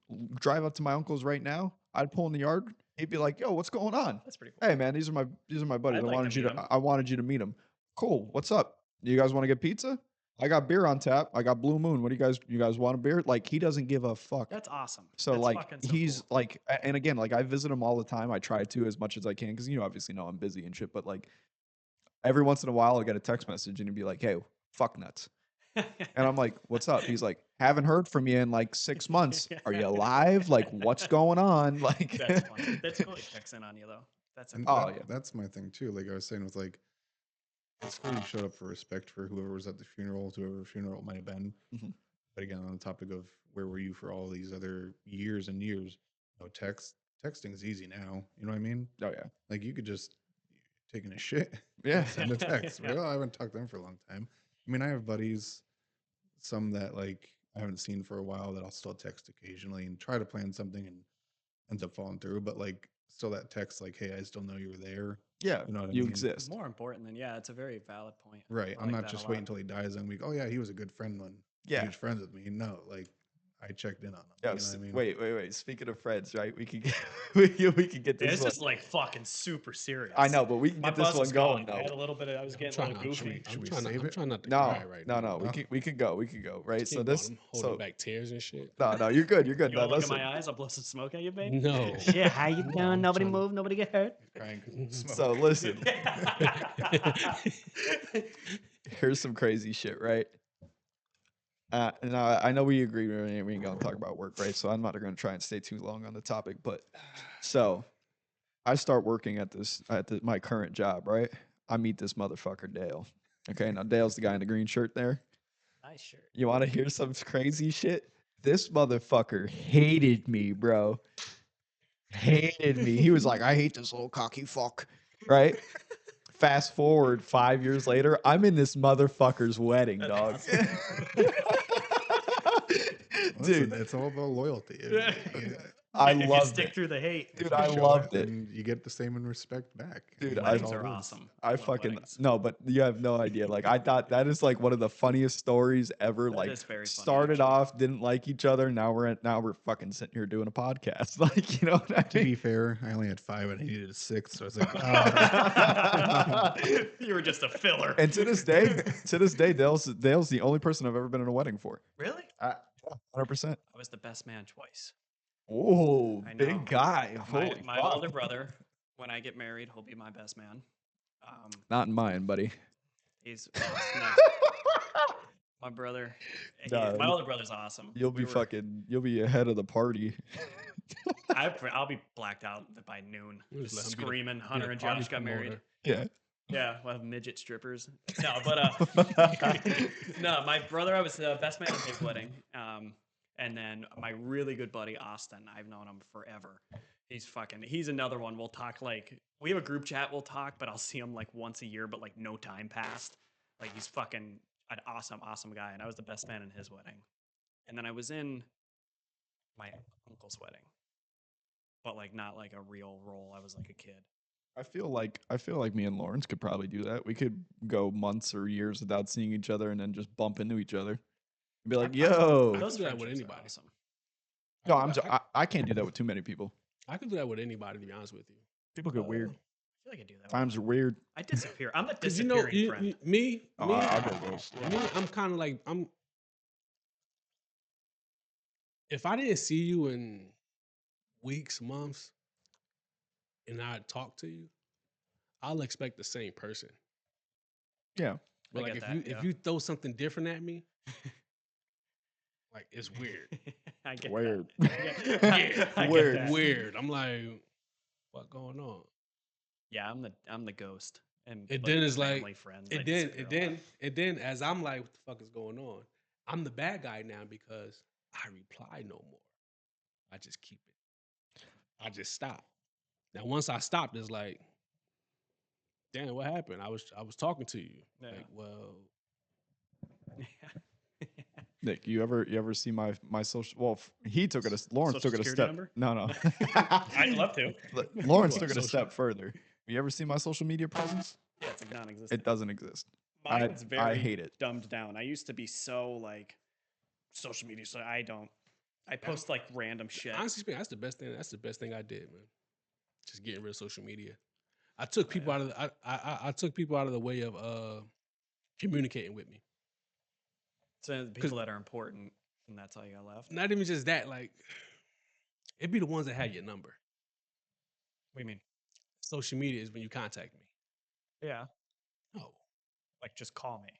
drive up to my uncle's right now. I'd pull in the yard. He'd be like, "Yo, what's going on? That's pretty cool. Hey man, these are my buddies. I'd like to meet 'em. I wanted you to meet them. Cool. What's up? You guys want to get pizza? I got beer on tap. I got Blue Moon. What do you guys want a beer? Like he doesn't give a fuck. That's awesome. So That's like fucking so he's cool. like, and again, like I visit him all the time. I try to as much as I can because obviously know I'm busy and shit. But like every once in a while, I get a text message and he'd be like, "Hey, fuck nuts," and I'm like, "What's up?" He's like, "Haven't heard from you in like 6 months. Are you alive? Like what's going on?" Like That's funny. That's cool. He checks in on you though. That's a And cool. Oh, that, yeah. that's my thing too. Like I was saying with like, it's cool you showed up for respect for whoever was at the funeral, to whoever funeral it might have been. Mhm. But again, on the topic of where were you for all these other years and years, texting is easy now. You know what I mean? Oh yeah. Like you could just taking a shit, Yeah. send a text. Like, oh, I haven't talked to them for a long time. I mean, I have buddies, some that like I haven't seen for a while that I'll still text occasionally and try to plan something and ends up falling through. But like still that text like, hey, I still know you were there. Yeah. You know what I You mean? exist. More important than it's a very valid point. Right. I I'm like not that a just lot. waiting until he dies and we go, oh yeah, he was a good friend when Yeah. he was friends with me. No, like I checked in on them. Yeah, You know what I mean? wait. Speaking of friends, right? We could we could get this It's one. just like fucking super serious. I know, but we can My get this buzz one was going gone. I though. had a little bit of. I was I'm getting a trying, little I'm, goofy. Should we trying, save I'm it? trying not to No, cry right now. no. We can go. Right. So Keep this. going. I'm holding So back tears and shit. no. You're good. You're good. You No, wanna look in listen. my eyes? I'll blow some smoke at you, babe. No. Yeah, how you No, doing? I'm Nobody trying- move. Nobody get hurt. Crying 'cause of smoke. So listen. Here's some crazy shit, right? Now I know we agree we ain't gonna talk about work, right? So I'm not gonna try and stay too long on the topic, but so I start working at my current job, right? I meet this motherfucker Dale. Okay, now Dale's the guy in the green shirt there. Nice shirt. You want to hear some crazy shit? This motherfucker hated me, bro. Hated me. He was like, I hate this little cocky fuck, right? Fast forward 5 years later, I'm in this motherfucker's wedding, That's dog. awesome. Listen, Dude, it's all about loyalty. I If you loved stick it. through the hate. Dude, You I show loved it. and you get the same in respect back. Dude, And I- that's Weddings all are it is. awesome. I love fucking weddings. no, but you have no idea. Like I thought that is like one of the funniest stories ever. That Like is very funny, started actually. off, didn't like each other. Now we're fucking sitting here doing a podcast. Like, you know what I To mean? be fair, I only had 5 and I needed a 6, so I was like, You were just a filler. And to this day, Dale's the only person I've ever been in a wedding for. Really? 100%. I was the best man twice. Oh, I know. big guy. Holy My fuck. older brother, when I get married, he'll be my best man. Not in mine, buddy. He's no, my brother. Nah, My older brother's awesome. You'll be you'll be ahead of the party. I'll be blacked out by noon, We'll just just let him be the- screaming. be the Hunter and party Josh got married. promoter. Yeah. Yeah, we'll have midget strippers. No, but no, my brother, I was the best man at his wedding. And then my really good buddy Austin, I've known him forever. He's another one. We'll talk we have a group chat. We'll talk, but I'll see him like once a year, but like no time passed. Like he's fucking an awesome guy. And I was the best man in his wedding. And then I was in my uncle's wedding, but like not like a real role. I was like a kid. I feel like me and Lawrence could probably do that. We could go months or years without seeing each other and then just bump into each other. And be like, yo. Those do that with friendships are anybody. awesome. No, I can't do that with too many people. I can do that with anybody, to be honest with you. People get weird. I feel like I do that. Times are weird. I disappear. I'm the Because disappearing friend. me, I'll go ghost. me, I'm kind of like if I didn't see you in weeks, months, and I talk to you, I'll expect the same person. Yeah. But I like get if that, if you throw something different at me, like it's weird. I get Weird. that. I get Weird. that. Weird. I'm like, what going on? Yeah, I'm the ghost. And And then it's like- family friends. I And then disappear a lot. as I'm like, what the fuck is going on? I'm the bad guy now because I reply no more. I just keep it. I just stop. Now once I stopped, it's like, damn, what happened? I was talking to you. Yeah. Like, well, Nick, you ever see my social? Well, he took it. Lawrence Social took it a security step. number? No. I'd love to. Lawrence What, took it a social- step further. You ever see my social media presence? Yeah, it's like non-existent. It doesn't exist. Mine's very I hate it. dumbed down. I used to be so like social media, so I don't. I post like random shit. honestly speaking, that's the best thing. That's the best thing I did, man. Just getting rid of social media. I took people out of the, I took people out of the way of communicating with me. So the people that are important, and that's how you got left. Not even just that, like it'd be the ones that had your number. What do you mean? Social media is when you contact me. Yeah, No, like just call me.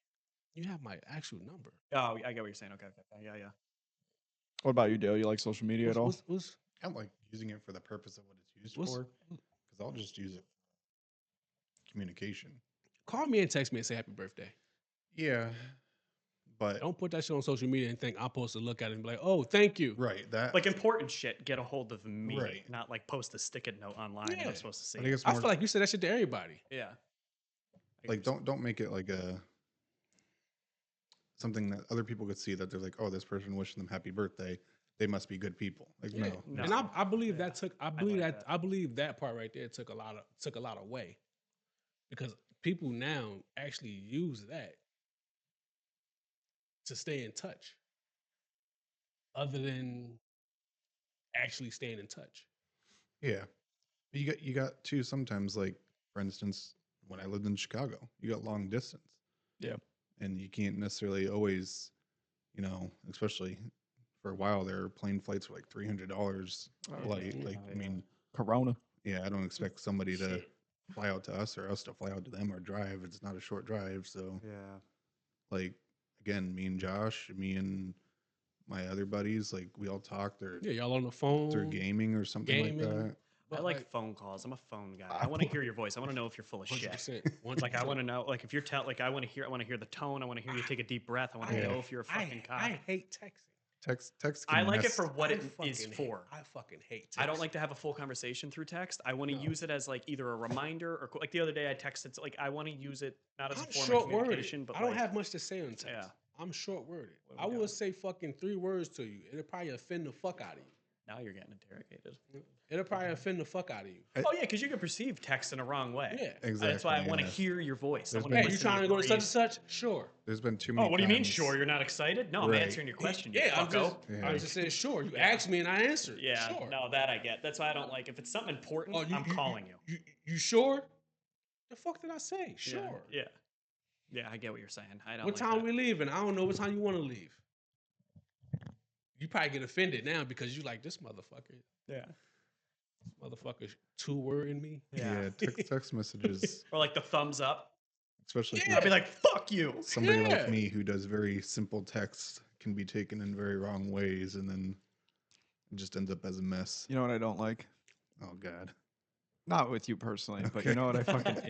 you have my actual number. Oh, I get what you're saying. Okay. Yeah. What about you, Dale? You like social media at all? What's I don't like using it for the purpose of what it's used What's- for, because I'll just use it for communication. call me and text me and say happy birthday. Yeah, but Don't put that shit on social media and think I'm supposed to look at it and be like, oh, thank you. right, that Like important shit, get a hold of me, Right. not like post a stick-it note online and Yeah. I'm supposed to see. I think it's I more feel like you said that shit to everybody. yeah. like don't make it like a something that other people could see that they're like, oh, this person wishing them happy birthday. They must be good people. Like Yeah. no. And I believe Yeah. that took like that. I believe that part right there took a lot away. Because people now actually use that to stay in touch. other than actually staying in touch. Yeah. You got too sometimes, like, for instance, when I lived in Chicago, you got long distance. Yeah. And you can't necessarily always, especially for a while there, plane flights were like $300 Oh, flight. yeah. Like, Oh, I yeah. mean, Corona. yeah, I don't expect somebody to Shit. fly out to us or us to fly out to them or drive. It's not a short drive. So, Yeah. like, again, me and Josh, me and my other buddies, like, we all talk. They're Y'all on the phone. through gaming or something like gaming. that. I But, like phone calls. I'm a phone guy. I want to hear your voice. I want to know if you're full of shit. 100%. Like I want to know, like if you're like I want to hear the tone. I want to hear you take a deep breath. I want to Yeah. know if you're a fucking cock. I hate texting. Text. I can like it mess- for what it I is fucking for. I fucking hate texting. I don't like to have a full conversation through text. I want to use it as like either a reminder or like the other day I texted. Like I want to use it not as a I'm form of short-worded. communication, but I don't like, have much to say on text. Yeah. I'm short-worded. What I we will got? say fucking 3 words to you. It'll probably offend the fuck out of you. now you're getting interrogated. It'll probably offend the fuck out of you. Oh yeah, because you can perceive text in a wrong way. Yeah. Exactly. That's why I want to yeah. hear your voice. I There's wanna been- Hey, you listen trying to go to breathe. such and such? Sure. There's been too many. Oh, what do you mean? times- Sure, you're not excited? No, I'm Right. answering your question. You Yeah, I'm fucko. just, Yeah. I just said sure. You Yeah. asked me and I answered. Yeah, Sure. no, that I get. That's why I don't like. If it's something important, Oh, I'm calling you. You sure? The fuck did I say? Sure. Yeah. Yeah, I get what you're saying. I don't. What like time that. we leaving? I don't know what time you want to leave. You probably get offended now because you like this motherfucker. Yeah. This motherfucker 2-wording me. Yeah, text messages, Or like the thumbs up. especially if Yeah. I'll you're be like, "Fuck you." somebody Yeah. like me who does very simple text can be taken in very wrong ways, and then it just ends up as a mess. You know what I don't like? Oh God. Not with you personally, but you Okay. know what I fucking I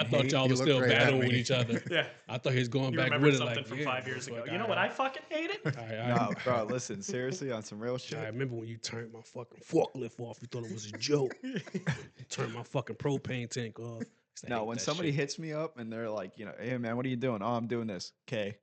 hate? thought y'all You was look still right at battling with me. each other. Yeah. I thought he was going You back remember with it something like from yeah, 5 years ago. fuck, You know what I fucking hated? No, bro, listen, seriously, on some real I shit. remember when you turned my fucking forklift off. You thought it was a joke. You turned my fucking propane tank off. I No, hate when that somebody shit. hits me up and they're like, hey man, what are you doing? Oh, I'm doing this. Okay.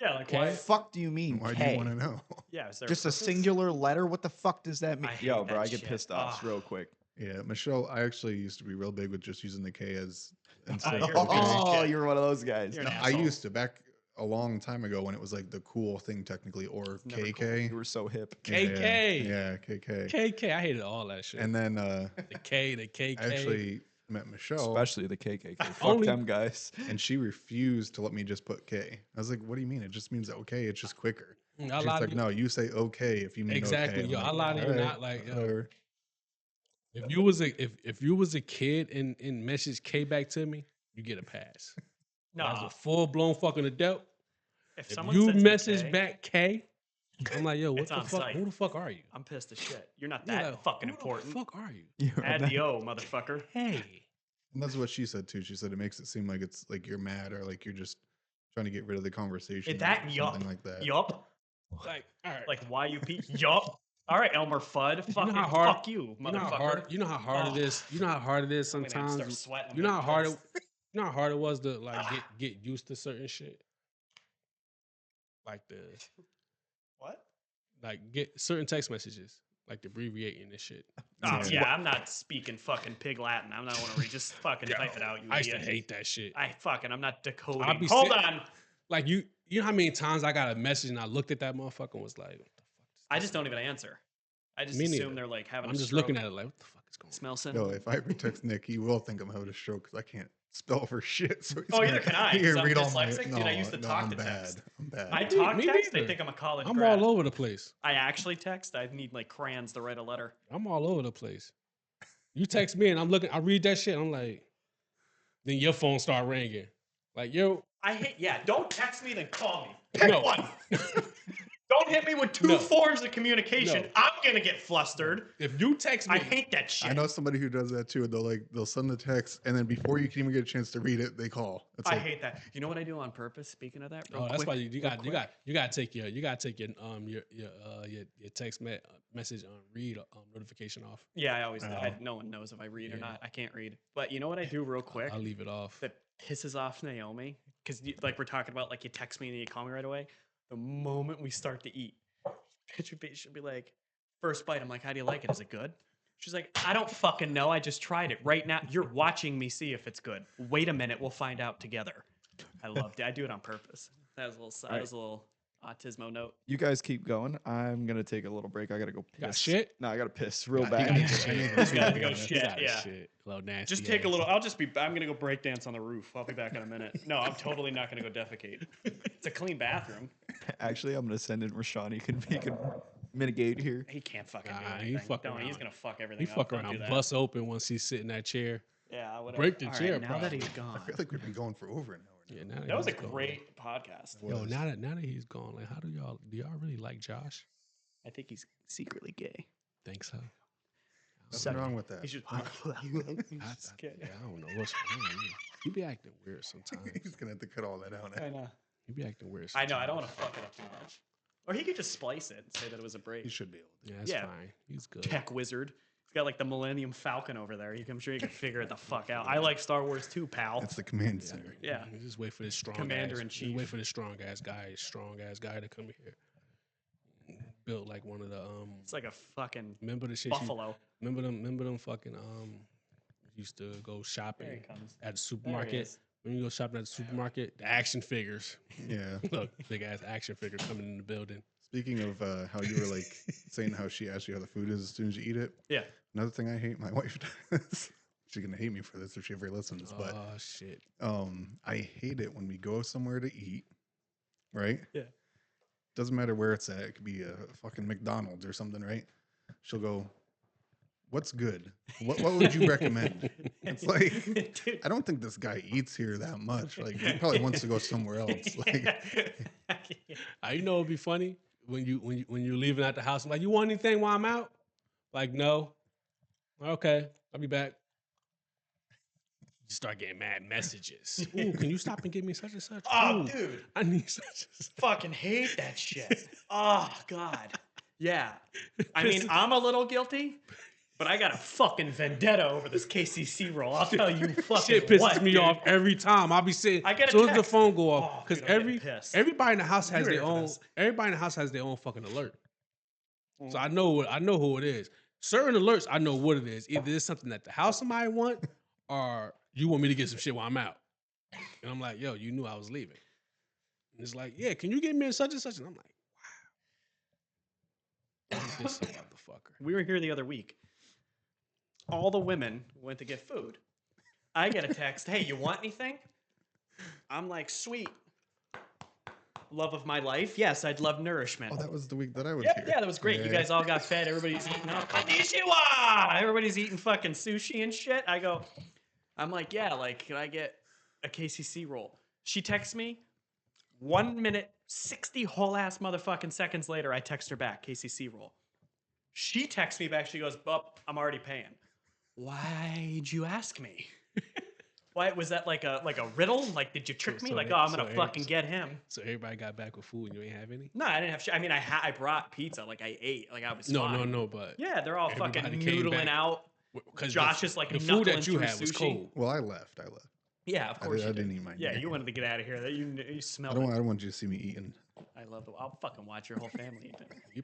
Yeah, like Okay. What why? the fuck do you mean? Why do K? you want to know? Yeah, is there Just a purpose? singular letter? What the fuck does that mean? I hate Yo, bro, that I get shit. pissed off Ugh. real quick. Yeah, Michelle, I actually used to be real big with just using the K as instead you're of a okay. piece of Oh, shit. you're one of those guys. You're an I asshole. used to back a long time ago when it was like the cool thing technically, or never cool. KK. You were so hip. KK. Yeah, KK. KK. I hated all that shit. And then the K, the KK. I actually met Michelle, Especially the KKK. Fuck Only- them guys. and she refused to let me just put K. I was like, "What do you mean? It just means okay. It's just quicker." A She's lot like, of "No, you say okay if you mean Exactly, okay." yo, I'm a lot of you "All not like, yo." whatever." if you was a kid and message K back to me, you get a pass. As No, a full blown fucking adult, if if someone you sends me message K, back K, I'm like, yo, what It's the on fuck? site. Who the fuck are you? I'm pissed as shit. You're not You're that like, fucking who important. The fuck are you? You're Add that- the O, motherfucker. Hey, And that's what she said too. She said it makes it seem like it's like you're mad or like you're just trying to get rid of the conversation. Is that or yup? something like that. Yup. like, all right, Like YUP. Yup. All right, Elmer Fudd. Fucking how hard- fuck you, you know how motherfucker. hard, you know how hard Oh. it is. You know how hard it is I'm gonna start sometimes. sweating. You know how hard pissed. you know how hard it was to like get used to certain shit, like What? get certain text messages, like abbreviating and shit. Oh, Yeah. yeah, I'm not speaking fucking pig Latin. I'm not want to read. Just fucking type it out, you I used to idiot. hate that shit. I'm not decoding. I'll be Hold sit- on. Like you know how many times I got a message and I looked at that motherfucker and was like, what the fuck? I just don't even answer. I just Me assume neither. they're like having I'm a just stroke. looking at it like, what the fuck is going on? Smell No, cinnamon. if I ever text Nick, he will think I'm having a stroke because I can't spell for shit. So he's Oh, gonna- either can I, he 'cause can I'm read all my. dyslexic, dude, I used to no, talk I'm to bad. text. I'm bad. I Me- talk me text. They neither. think I'm a college I'm grad. all over the place. I actually text. I need like crayons to write a letter. I'm all over the place. You text me and I'm looking, I read that shit. I'm like, then your phone start ringing. Like, yo, I hate. Yeah, don't text me, then call me. Pick No. one. Don't hit me with two No. forms of communication. No. I'm gonna get flustered. if you text me, I hate that shit. I know somebody who does that too. They'll send the text and then before you can even get a chance to read it, they call. It's I like, hate that. You know what I do on purpose? Speaking of that, real oh, that's quick, why you real got quick? take your text message read notification off. Yeah, I always. Oh. No one knows if I read or Yeah. not. I can't read. But you know what I do real quick I'll leave it off. that pisses off Naomi because like we're talking about like you text me and then you call me right away. The moment we start to eat, she'll be like, first bite. I'm like, how do you like it? Is it good? She's like, I don't fucking know. I just tried it. Right now, you're watching me see if it's good. Wait a minute, we'll find out together. I loved it. I do it on purpose. That was a little. That Right. was a little. autismo note. You guys keep going. I'm gonna take a little break. I gotta go piss. Got shit? No, I gotta piss real He bad. gotta He's shit. gotta go He shit, gotta yeah. shit. Little nasty. Just take a ass. little. I'm gonna go break dance on the roof. I'll be back in a minute. No, I'm totally not gonna go defecate. It's a clean bathroom. Actually, I'm gonna send in Rashawn. He can mitigate here. He can't fucking do Nah, he anything. fuck Don't, he's around. gonna fuck everything He up. fuck Don't do around, that. bust open once he's sitting in that chair. Yeah, whatever. Break the All chair, now that probably. he's I gone. feel like we've been going for over an hour. Yeah, now. now That was a he's gone. great podcast. Yo, Was. now that he's gone, like, how do y'all really like Josh? I think he's secretly gay. Think so? Nothing wrong with that. He's just. I, Just kidding. yeah, I don't know what's wrong with you. You be acting weird sometimes. He's gonna have to cut all that out. I know. You be acting weird. I know. I sometimes. don't want to fuck it up too much. Or he could just splice it and say that it was a He break. should be able to. Yeah, that's Yeah. fine. He's good. Tech wizard. He's got like the Millennium Falcon over there. I'm sure you can figure it the fuck out. I like Star Wars too, pal. That's the command Yeah. center. Yeah. You just wait for this strong Commander-in-Chief. Wait for this strong ass guy to come here. Built like one of the It's like a fucking Remember the shit? buffalo. Remember them fucking used to go There shopping he comes. at the There he supermarket. is. When you go shopping at the supermarket, the action figures. Yeah. Look, big ass action figure coming in the building. Speaking of how you were like saying how she asked you how the food is as soon as you eat it. Yeah. Another thing I hate my wife does. She's gonna hate me for this if she ever listens, but Oh shit. I hate it when we go somewhere to eat, right? Yeah. Doesn't matter where it's at. It could be a fucking McDonald's or something, right? She'll go, "What's good? What would you recommend?" It's like, Dude. I don't think this guy eats here that much. Like, he probably wants to go somewhere else. Like, You know it'd be funny when you're leaving out the house. I'm like, you want anything while I'm out? Like, no. Okay, I'll be back. You start getting mad messages. Ooh, can you stop and give me such and such? Oh, Ooh, dude. I need such and such. Fucking hate that shit. Oh, God. Yeah. I mean, I'm a little guilty, but I got a fucking vendetta over this KCC roll. I'll tell you fucking Shit pisses what, me dude. off every time. I'll be sitting I get a as soon as the text. phone go off Oh, because dude, I'm getting pissed. everybody in the house has You're their here for own. this. Everybody in the house has their own fucking alert. Mm. So I know who it is. Certain alerts, I know what it is. Either it's something that the house somebody want, or you want me to get some shit while I'm out. And I'm like, yo, you knew I was leaving. And it's like, yeah, can you get me in such and such? And I'm like, wow. This motherfucker. We were here the other week. All the women went to get food. I get a text, hey, you want anything? I'm like, sweet. Love of my life. Yes, I'd love nourishment. oh, that was the week that I was Yeah, here. yeah, that was great. You Yeah. guys all got fed. Everybody's eating up. Konnichiwa! Everybody's eating fucking sushi and shit. I'm like, yeah, like, can I get a KCC roll? She texts me 1 minute, 60 whole ass motherfucking seconds later. I text her back, KCC roll. She texts me back. She goes, I'm already paying. Why'd you ask me? Why was that like a riddle? Like, did you trick me? so Like, they- oh, I'm so gonna they- fucking get him. So everybody got back with food and you ain't have any? No, I didn't have shit. I mean, I brought pizza. Like, I ate. Like, I was No, fine. but Yeah, they're all fucking Everybody came noodling back. out. because Josh is like the food knuckling that you through had was sushi. cold. Well, I left. Yeah, of course. I you did. didn't eat mine. Yeah, you wanted to get out of here. That you I smelled don't, it. I don't want you to see me eating. I love it. I'll fucking watch your whole family eat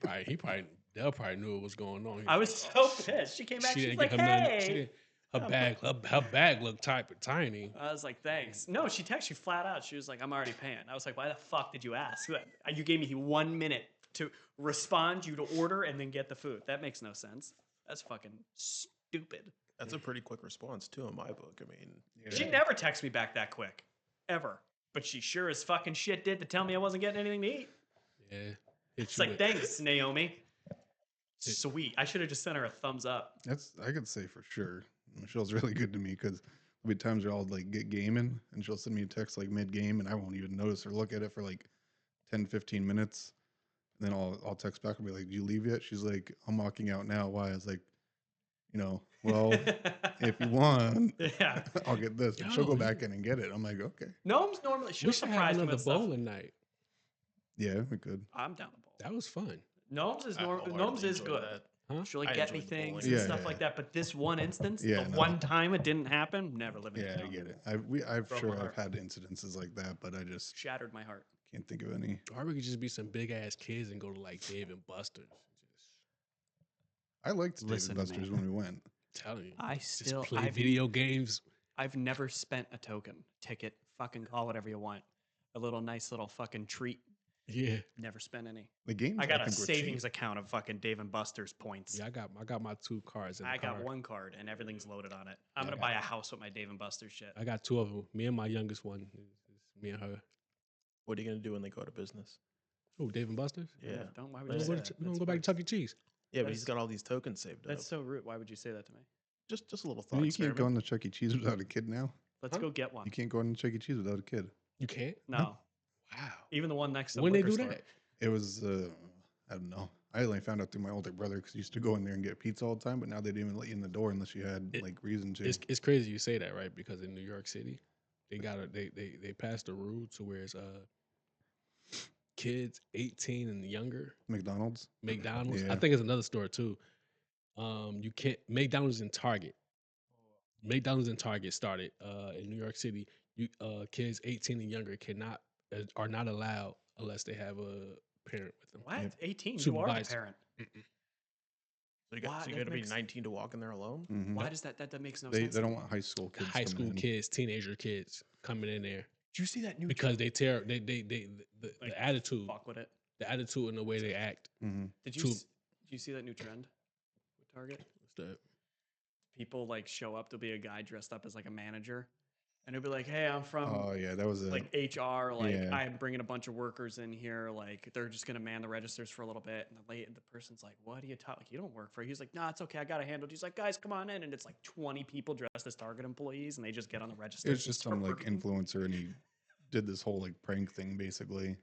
it. Dell probably knew what was going on. I was so pissed. She came back. She She's didn't like, get her nothing. hey. Her bag looked tiny. I was like, thanks. No, she texted you flat out. She was like, I'm already paying. I was like, why the fuck did you ask? You gave me 1 minute to respond, you to order, and then get the food. That makes no sense. That's fucking stupid. That's a pretty quick response too in my book. I mean, She never texts me back that quick. Ever. But she sure as fucking shit did to tell me I wasn't getting anything to eat. Yeah. It's like, thanks, Naomi. Sweet. I should have just sent her a thumbs up. I could say for sure. Michelle's really good to me because there'll be times where I'll like get gaming and she'll send me a text like mid game and I won't even notice or look at it for like 10, 15 minutes. And then I'll text back and be like, "Did you leave yet?" She's like, "I'm walking out now." Why? I was like, well, if you want, Yeah. I'll get this. And she'll go back in and get it. I'm like, okay. Gnome's normally, she'll We should have surprise me another with stuff. bowling night. Yeah, we could. I'm down to bowl. That was fun. Gnomes is I Gnomes wholeheartedly is enjoyed good. that. Huh? She'll like I get me enjoyed things bowling. and Yeah, stuff yeah. like that. But this one instance, Yeah, the no. one time it didn't happen, never living. Yeah, I get it. I'm Broke my sure I've heart. had incidences like that, but I just Shattered my heart. can't think of any. Or we could just be some big ass kids and go to like Dave and Buster's. I liked Dave Listen and to Buster's me. when we went. Telling you. I Just still, play video games. I've never spent a token, ticket, fucking call whatever you want, a little nice little fucking treat. Yeah, Never spent any. The games I got a think, were cheap. savings account of fucking Dave and Buster's points. yeah. I got my 2 cards in the I got car. one card and everything's loaded on it. I'm Yeah, gonna buy a house with my Dave and Buster's shit. I got 2 of them. Me and my youngest one. Is me and her. What are you gonna do when they go to business? Oh, Dave and Buster's. Yeah. Don't. Why would We you don't say go that? We don't That's go back rude. to Chuck E. Cheese. Yeah, but That's- he's got all these tokens saved up. That's so rude. Why would you say that to me? Just a little You thought know, you can't experiment. go into Chuck E. Cheese without a kid now. Let's Huh? go get one. You can't go into Chuck E. Cheese without a kid. You can't. No, Wow. even the one next to When the they liquor do store. that? It was, I don't know. I only found out through my older brother because he used to go in there and get pizza all the time, but now they didn't even let you in the door unless you had It- like reason to. It's crazy you say that, right? Because in New York City, they passed a rule to where it's kids 18 and younger, McDonald's. McDonald's. I Yeah. think it's another store too. You can't McDonald's and Target. McDonald's and Target started in New York City. You kids 18 and younger cannot are not allowed unless they have a parent with them. What? Yep. 18? You are the Supervised. parent. So Why? you That got to be makes- 19 to walk in there alone? Mhm. Why does that makes no They sense? they to don't me. want high school kids. High coming school in. kids, teenager kids coming in there Did you see that new because they tear the Like, the attitude, fuck with it? the attitude and the way they act. Mhm. Did to- did you see that new trend with Target? What's that? People like show up. There'll be a guy dressed up as like a manager, and he'll be like, "Hey, I'm from Oh yeah, that was a like HR. Like yeah. I'm bringing a bunch of workers in here. Like they're just gonna man the registers for a little bit." And the person's like, "What are you talking? Like, you don't work for it." He's like, "Nah, it's okay. I got it handled." He's like, "Guys, come on in." And it's like 20 people dressed as Target employees, and they just get on the register. It was just some like influencer, and he did this whole like prank thing basically.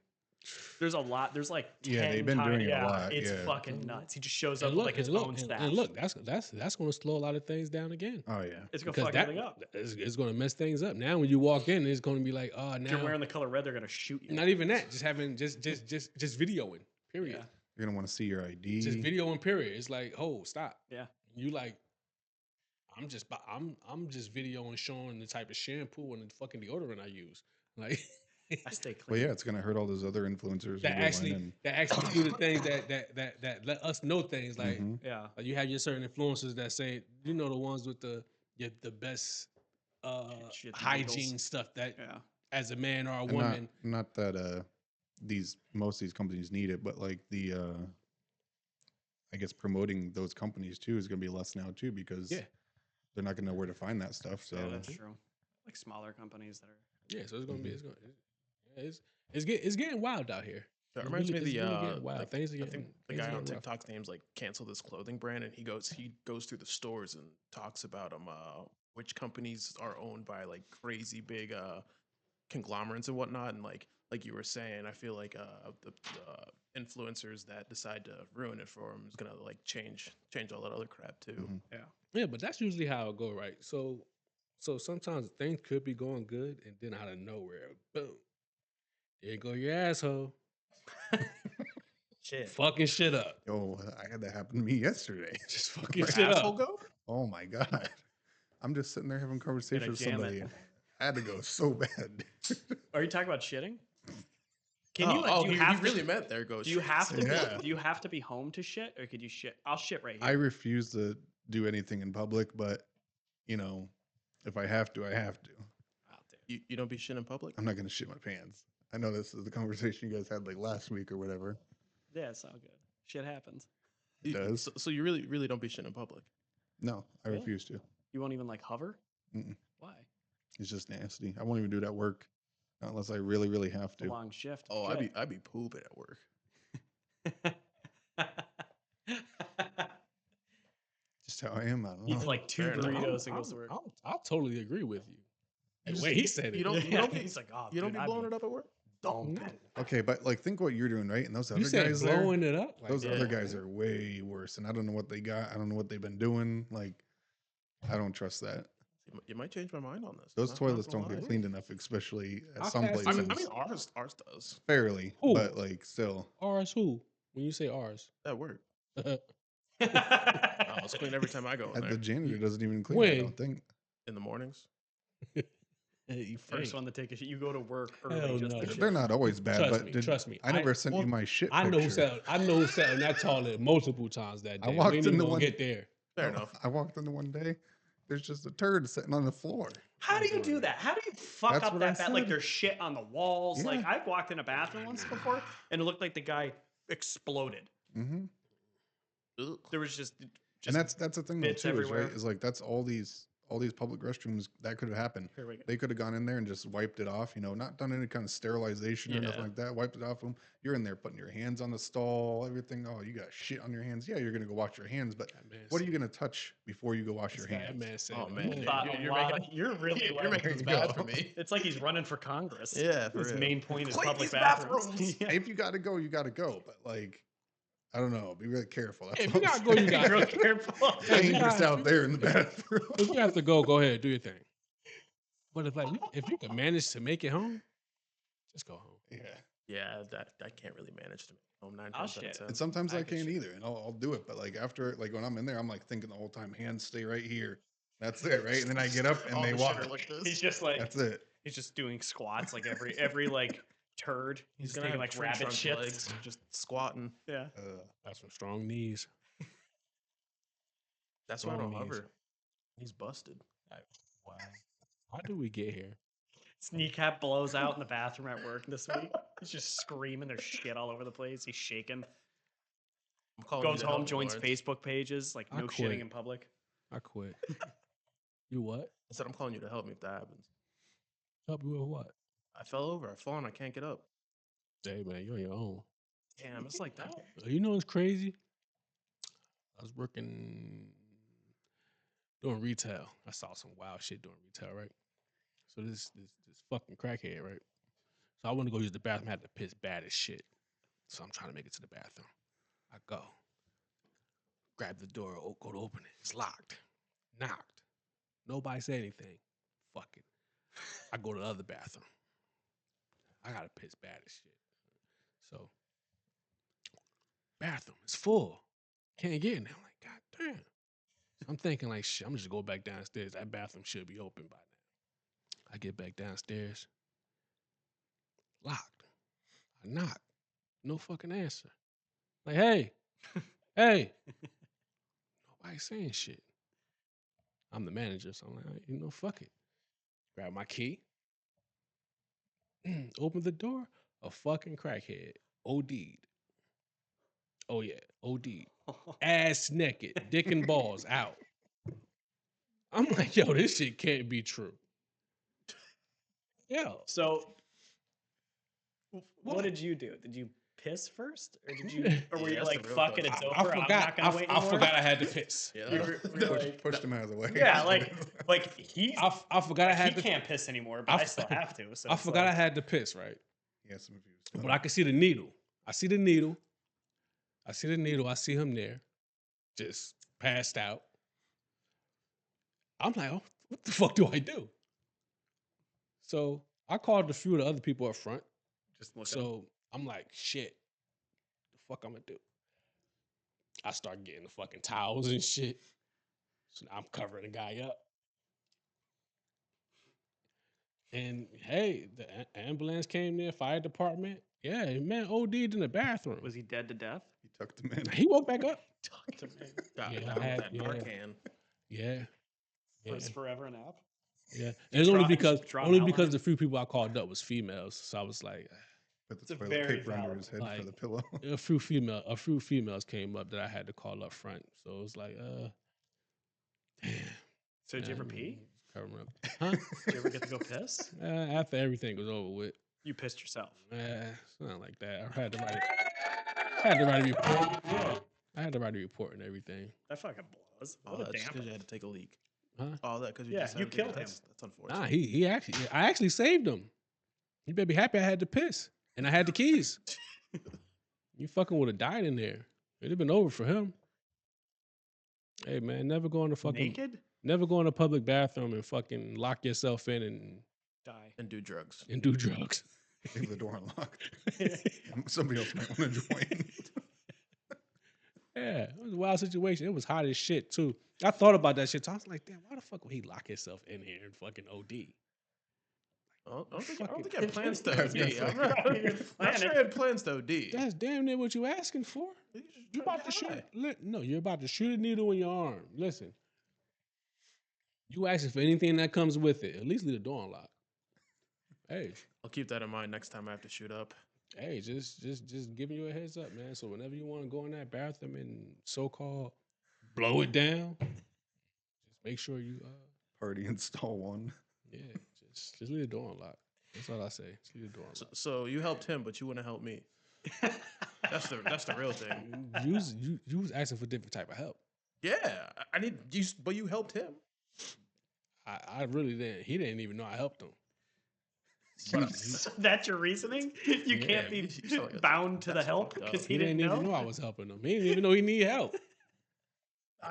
There's a lot. There's like 10 Yeah, they've been doing it a lot, It's yeah. fucking nuts. He just shows And up with like his own staff. and look, that's going to slow a lot of things down again. Oh yeah, It's gonna Because fuck everything up. it's going to mess things up. Now, when you walk in, it's going to be like, oh, If you're now wearing the color red, they're gonna shoot you. not even that. Just having just videoing. Period. Yeah. you're gonna want to see your ID. Just videoing. Period. It's like, oh, stop. Yeah. You like, I'm just videoing, showing the type of shampoo and the fucking deodorant I use. Like. I stay clean. Well, yeah, it's gonna hurt all those other influencers that actually do the things that let us know things like Mhm. Yeah. you have your certain influencers that say the ones with the best Shit, the hygiene needles. stuff that Yeah. as a man or a And woman not that most of these companies need it, but like the I guess promoting those companies too is gonna be less now too because Yeah. they're not gonna know where to find that stuff. So Yeah, that's true. Like smaller companies that are. yeah, so it's gonna Mm-hmm. be it's getting wild out here. That It's reminds really- me of it's the really getting wild. like, Things are I getting think the things are guy on getting rough. TikTok's name's like cancel this clothing brand, and he goes through the stores and talks about which companies are owned by like crazy big conglomerates and whatnot, and like you were saying, I feel like the influencers that decide to ruin it for him is gonna like change all that other crap too. Mhm. Yeah, but that's usually how it go, right? So sometimes things could be going good, and then out of nowhere, boom, there go your asshole, Shit. fucking shit up, Yo, I had that happen to me yesterday. just fucking Your shit asshole up. go? Oh my god, I'm just sitting there having a conversation with jam it. somebody. I had to go so bad. Are you talking about shitting? Can Oh, you like? oh, do you he have really to, meant there goes. Do you have to? Yeah. Do you have to be home to shit, or could you shit? I'll shit right I here. refuse to do anything in public, but if I have to, I have to. Oh, dude. You don't be shit in public? I'm not gonna shit my pants. I know this is the conversation you guys had like last week or whatever. Yeah, it's all good. Shit happens. It does. So you really don't be shit in public? No, I Really? refuse to. You won't even like hover. Mm-mm. Why? It's just nasty. I won't even do it at work, not unless I really, really have It's a to. long shift. Oh, Shit. I'd be pooping at work. Just how I am. I don't Eats know. like 2 Fair enough. burritos and goes to work. I totally agree with you. The just- way he said it. you don't- He's like, oh, You don't dude, be I'd blowing it up at work? dumping. Okay, but like think what you're doing, right? And those You other said guys there, blowing it up. Like, those Yeah. other guys are way worse. And I don't know what they got. I don't know what they've been doing. Like, I don't trust that. You might change my mind on this. Those Not toilets gonna don't get lie. cleaned enough, especially at How some fast- places. I mean ours does fairly, Who? but like still. ours who? When you say ours, at work. Oh, It's clean every time I go in The there janitor doesn't even clean. it, I When? don't think. in the mornings. you First one to take a shit. You go to work early Hell just no. to They're shit. not always bad, Trust but me, trust me. I never sent you my shit. I know who picture. sat. I know who sat on that toilet multiple times that day. I walked we ain't in even the gonna one- get there. Fair enough. I walked into one day. there's just a turd sitting on the floor. How do you do that? How do you fuck That's up what I that bad? Like said. there's shit on the walls. Like Yeah. I've walked in a bathroom once before and it looked like the guy exploded. Mm-hmm. There was just And that's the thing though bits too, everywhere. is right? Is like that's all these public restrooms that could have happened. Here we go. They could have gone in there and just wiped it off, not done any kind of sterilization or nothing Yeah. like that. Wiped it off them. You're in there putting your hands on the stall, everything. Oh, you got shit on your hands. Yeah, you're gonna go wash your hands, but what are you gonna touch before you go wash your That hands? man said, Oh man, You thought you're, a you're lot making of- you're really you're like- making this There you bad go. for me. It's like he's running for Congress. Yeah, for His real. main point is Clean public these bathrooms. bathrooms. Yeah. If you gotta go, you gotta go. But like, I don't know. Be really careful. That's If all you I'm gotta go, you saying. gotta Real go. careful. Clean Yeah. yourself there in the bathroom. If you have to go ahead, do your thing. But if you can manage to make it home, just go home. Yeah. Yeah, that I can't really manage to make home 9 Oh, times out of shit. 10. And sometimes I get can't shit. either, and I'll do it. But like after, like when I'm in there, I'm like thinking the whole time, hands stay right here. That's it, right? And then I get up and All they the walk. shit are like this. He's just like That's it. he's just doing squats like every like turd. He's He's gonna taking have like tree rabbit trunk shit. legs, just squatting. Yeah. That's some strong knees. That's why I don't Strong knees. hover. He's busted. Wow. How do we get here? His kneecap blows out in the bathroom at work this week. He's just screaming. There's shit all over the place. He's shaking. I'm calling you Goes to home, help me, joins Lawrence. Facebook pages, like I no quit. shitting in public. I quit. You what? I said I'm calling you to help me if that happens. Help you with what? I fell over. I fallen. I can't get up. Hey man, you're on your own. Damn, it's like that. You know what's crazy? I was working doing retail. I saw some wild shit doing retail, right? So this fucking crackhead, right? So I want to go use the bathroom. I had to piss bad as shit. So I'm trying to make it to the bathroom. I go, grab the door, go to open it. It's locked. Knocked. Nobody said anything. Fuck it. I go to the other bathroom. I gotta piss bad as shit. So bathroom is full. Can't get in there. I'm like, God damn. So I'm thinking like, shit, I'm just go back downstairs. That bathroom should be open by now. I get back downstairs. Locked. I knock. No fucking answer. Like, hey, hey. Nobody saying shit. I'm the manager, so I'm like, fuck it. Grab my key. Open the door. A fucking crackhead. OD'd. Oh yeah, OD'd. Ass naked, dick and balls out. I'm like, yo, this shit can't be true. Yo, So, what What? did you do? Did you piss first, or did you, or were Yeah, you that's like, the real fuck it, question. it's I over. I'm forgot. not gonna wait I anymore. forgot I had to piss. Yeah, You that- were like, Pushed him out of the way. yeah, like he's I forgot I had he to. can't piss anymore, but I I f- still have to. So I it's forgot I like, had to piss, right? Yeah, some of you. But I could see the needle. I see the needle. I see the needle. I see him there, just passed out. I'm like, oh, what the fuck do I do? So I called a few of the other people up front. just look up. So I'm like, shit, the fuck I'm gonna do? I start getting the fucking towels and shit. So now I'm covering the guy up. And hey, the ambulance came there, fire department. Yeah, man, OD'd in the bathroom. Was he dead to death? He tucked him in. He woke back up. Got Yeah, got I with had- that yeah. Narcan. Yeah. For his forever nap? Yeah. And it's only draw- because draw an only outline? because the few people I called up was females. So I was like, Put It's the a toilet very paper under valid his head point. for the pillow. a few females came up that I had to call up front. So it was like, damn. So did you ever man, pee? covering up. Huh? Did you ever get to go piss? After everything was over with. You pissed yourself. Something like that. I had to write a report. I had to write a report and everything. That fucking blows. Oh, What a that's damper. because you had to take a leak. Huh? Oh, that because you Yeah, just you had to- killed him. That's unfortunate. Nah, I actually saved him. You better be happy I had to piss. And I had the keys. You fucking would have died in there. It'd have been over for him. Hey man, never go in a public bathroom and fucking lock yourself in and Die. and do drugs. do drugs. Leave the door unlocked. Somebody else might want to join. Yeah, it was a wild situation. It was hot as shit too. I thought about that shit. So I was like, damn, why the fuck would he lock himself in here and fucking OD? I don't think Fucking- he had plans to I was gonna OD. say. I'm sure he had plans to OD. That's damn near what you asking for. You about to shoot? No, you're about to shoot a needle in your arm. Listen, You asking for anything that comes with it. At least leave the door unlocked. Hey, I'll keep that in mind next time I have to shoot up. hey, just giving you a heads up, man. So whenever you want to go in that bathroom and so-called blow it down, just make sure you Party install one. yeah, just leave the door unlocked. That's all I say. Just leave the door unlocked. So you helped him, but you wouldn't help me. That's the real thing. You was asking for different type of help. Yeah, I need you, but you helped him. I really didn't. He didn't even know I helped him. So that's your reasoning? You can't be you sound like a- bound to the that's help fucked up. because He he didn't even know I was helping him. He didn't even know he needed help.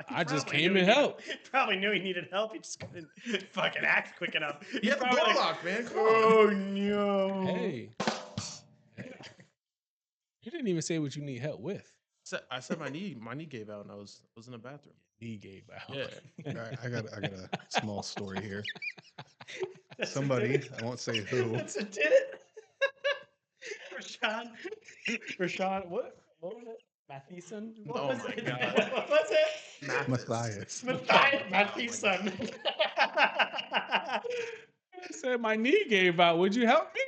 He I just probably came knew and he- helped. Probably knew he needed help. He just couldn't fucking act quick enough. You have the probably door like, locked, man. Come on. oh no! Hey. You didn't even say what you need help with. I said my knee gave out, and I was in the bathroom. Knee gave out. Yeah. All right, I got a small story here. That's Somebody, it. I won't say who. That's a did it. Rashad, what was it? Matheson? What Oh was my it? God. What was it? Matthias. Matthias Matheson. I said my knee gave out. Would you help me?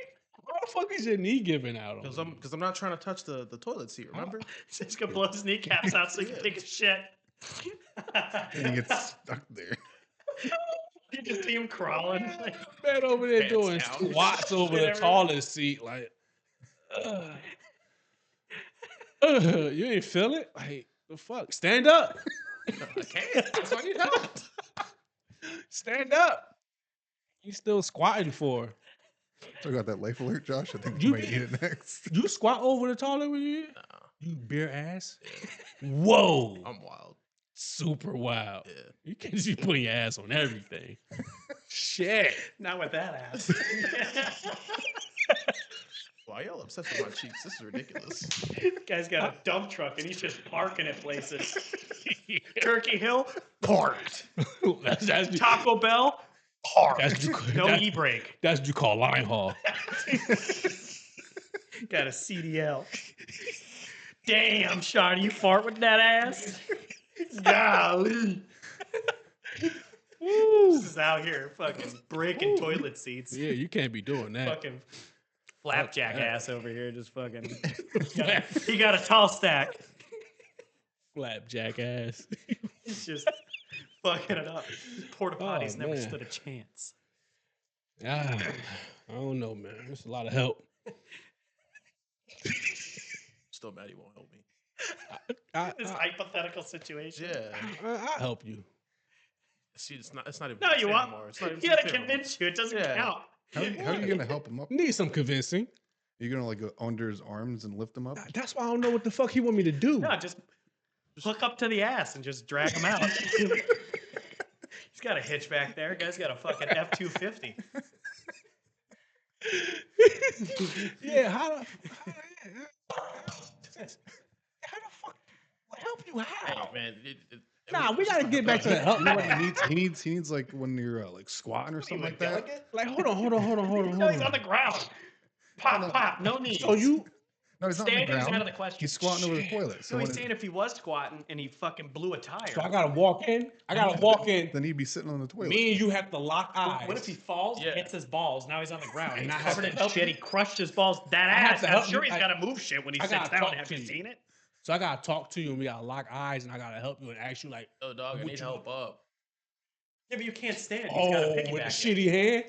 Why the fuck is your knee giving out? Because on you? I'm not trying to touch the toilet seat. Remember? He's just gonna blow his kneecaps out so he can take a shit. And he gets stuck there. You just see him crawling. Like, Man over there Pants doing down. squats over the Shit toilet seat. Like, you ain't feel it? Like, the fuck? Stand up. I can't. That's why I need help. Stand up. You still squatting for? Talk about that life alert, Josh. I think You- you might need it next. You squat over the toilet when you? Nah, You bare ass? Whoa. I'm wild. Super wild. Yeah. You can't just be putting your ass on everything. Shit. not with that ass. Why y'all obsessed with my cheeks? This is ridiculous. Guy's got a dump truck and he's just parking at places. Turkey Hill, parked. that's, Taco Bell, parked. That's- no that's- e-brake. that's what you call line haul. Got a CDL. Damn, Sean, you fart with that ass? Golly. Woo. This is out here fucking breaking toilet seats. Yeah, you can't be doing that. Fucking flapjack that. ass over here, just fucking. He got a tall stack. Flapjack ass. He's just fucking it up. Porta potties Oh, never man. stood a chance. I don't know, man. There's a lot of help. Still mad he won't help me. This hypothetical situation. Yeah. I'll help you. See, it's not even. No, you fair want? anymore. It's not even You gotta fair anymore. convince you. It doesn't Yeah. count. How are you gonna help him up? Need some convincing. You're gonna like go under his arms and lift him up? That's why I don't know what the fuck he want me to do. No, just hook up to the ass and just drag him out. He's got a hitch back there. Guy's got a fucking F-250. Yeah, how the fuck help you how? Hey, man. Nah, we gotta get back to the help. You know what he needs like when you're like squatting or something like that. Like, hold on. No, he's on the ground. Pop, pop, no knees. So you No, he's not on the Standing's ground. out of the question. He's squatting over the toilet. So when he's saying if he was squatting and he fucking blew a tire. so I gotta walk in. then he'd be sitting on the toilet. Me and you have to lock eyes. What if he falls, Yeah. hits his balls? Now he's on the ground. And He's I have covered to in help shit. you. He crushed his balls. That I have ass. to I'm help sure you. he's got to move shit when he I sits gotta down. talk Have to you you. seen it? So I gotta talk to you and we gotta lock eyes and I gotta help you and ask you like, Oh, dog, I Would need you- help up. Yeah, but you can't stand. He's oh, got to with a piggyback. shitty hand.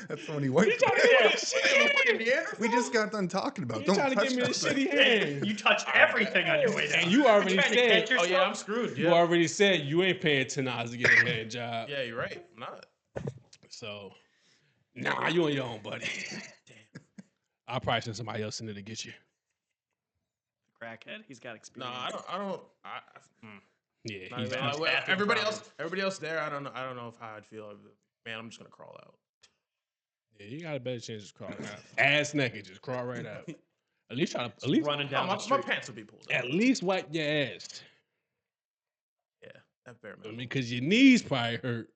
That's the one he wiped. You trying to give me a shitty hand? We just got done talking about. You Don't trying to touch give me a nothing. shitty hand? You touch everything on your way down. And you already trying to said, catch Oh, yeah, I'm yourself? screwed. you Yeah, already said you ain't paying $10 to get a hand job. yeah, you're right. I'm not. So, nah, you on your own, buddy. I'll probably send somebody else in there to get you. Crackhead. He's got No, experience. I don't. Yeah, Nah, he's man, Bathroom everybody problem. else there. I don't know how I'd feel. Man, I'm just gonna crawl out. yeah, you got a better chance of crawling out. Ass naked, just crawl right out. At least running Oh, down my, the my street. pants would be pulled up. at least wipe your ass. Yeah, that bare I minimum. mean, because your knees probably hurt.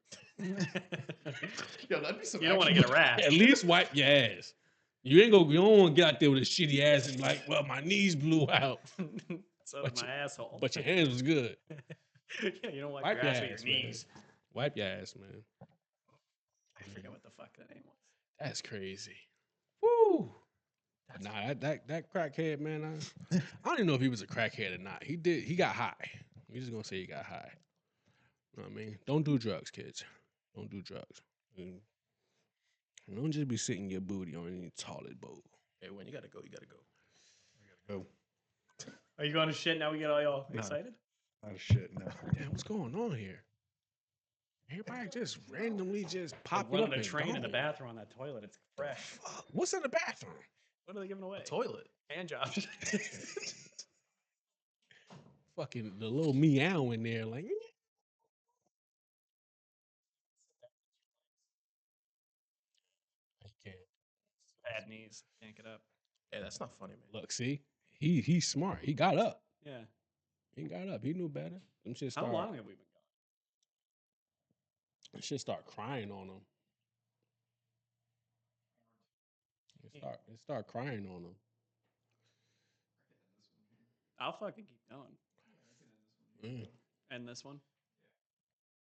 Yo, that'd be some. You don't want to get a rash. At least wipe your ass. You ain't gonna. You don't want to get out there with a shitty ass and be like, well, my knees blew out, So did my asshole. but your hands was good. Yeah, you don't wipe Wipe your your ass with ass, your man. knees. Wipe your ass, man. I forget what the fuck that name was. That's crazy. Woo! Nah, that crackhead, man. I don't even know if he was a crackhead or not. He got high. We just gonna say he got high. You know what I mean? Don't do drugs, kids. Don't do drugs. And don't just be sitting your booty on any toilet bowl. Hey, when you gotta go, you gotta go. Go. Are you going to shit now? We get all No. excited? Not a shit. No. Damn, what's going on here? Everybody just randomly just They're popping up running a and train in the gone. bathroom on that toilet. It's fresh. Fuck, what's in the bathroom? What are they giving away? A toilet. Hand jobs. Fucking the little meow in there, like. I can't. Bad knees. Can't get up. Hey, that's not funny, man. Look, see, he's smart. He got up. Yeah. He got up. He knew better. Them shit How start. long have we been going? Shit start crying on him. It start crying on him. I'll fucking keep going. Mm. And this one?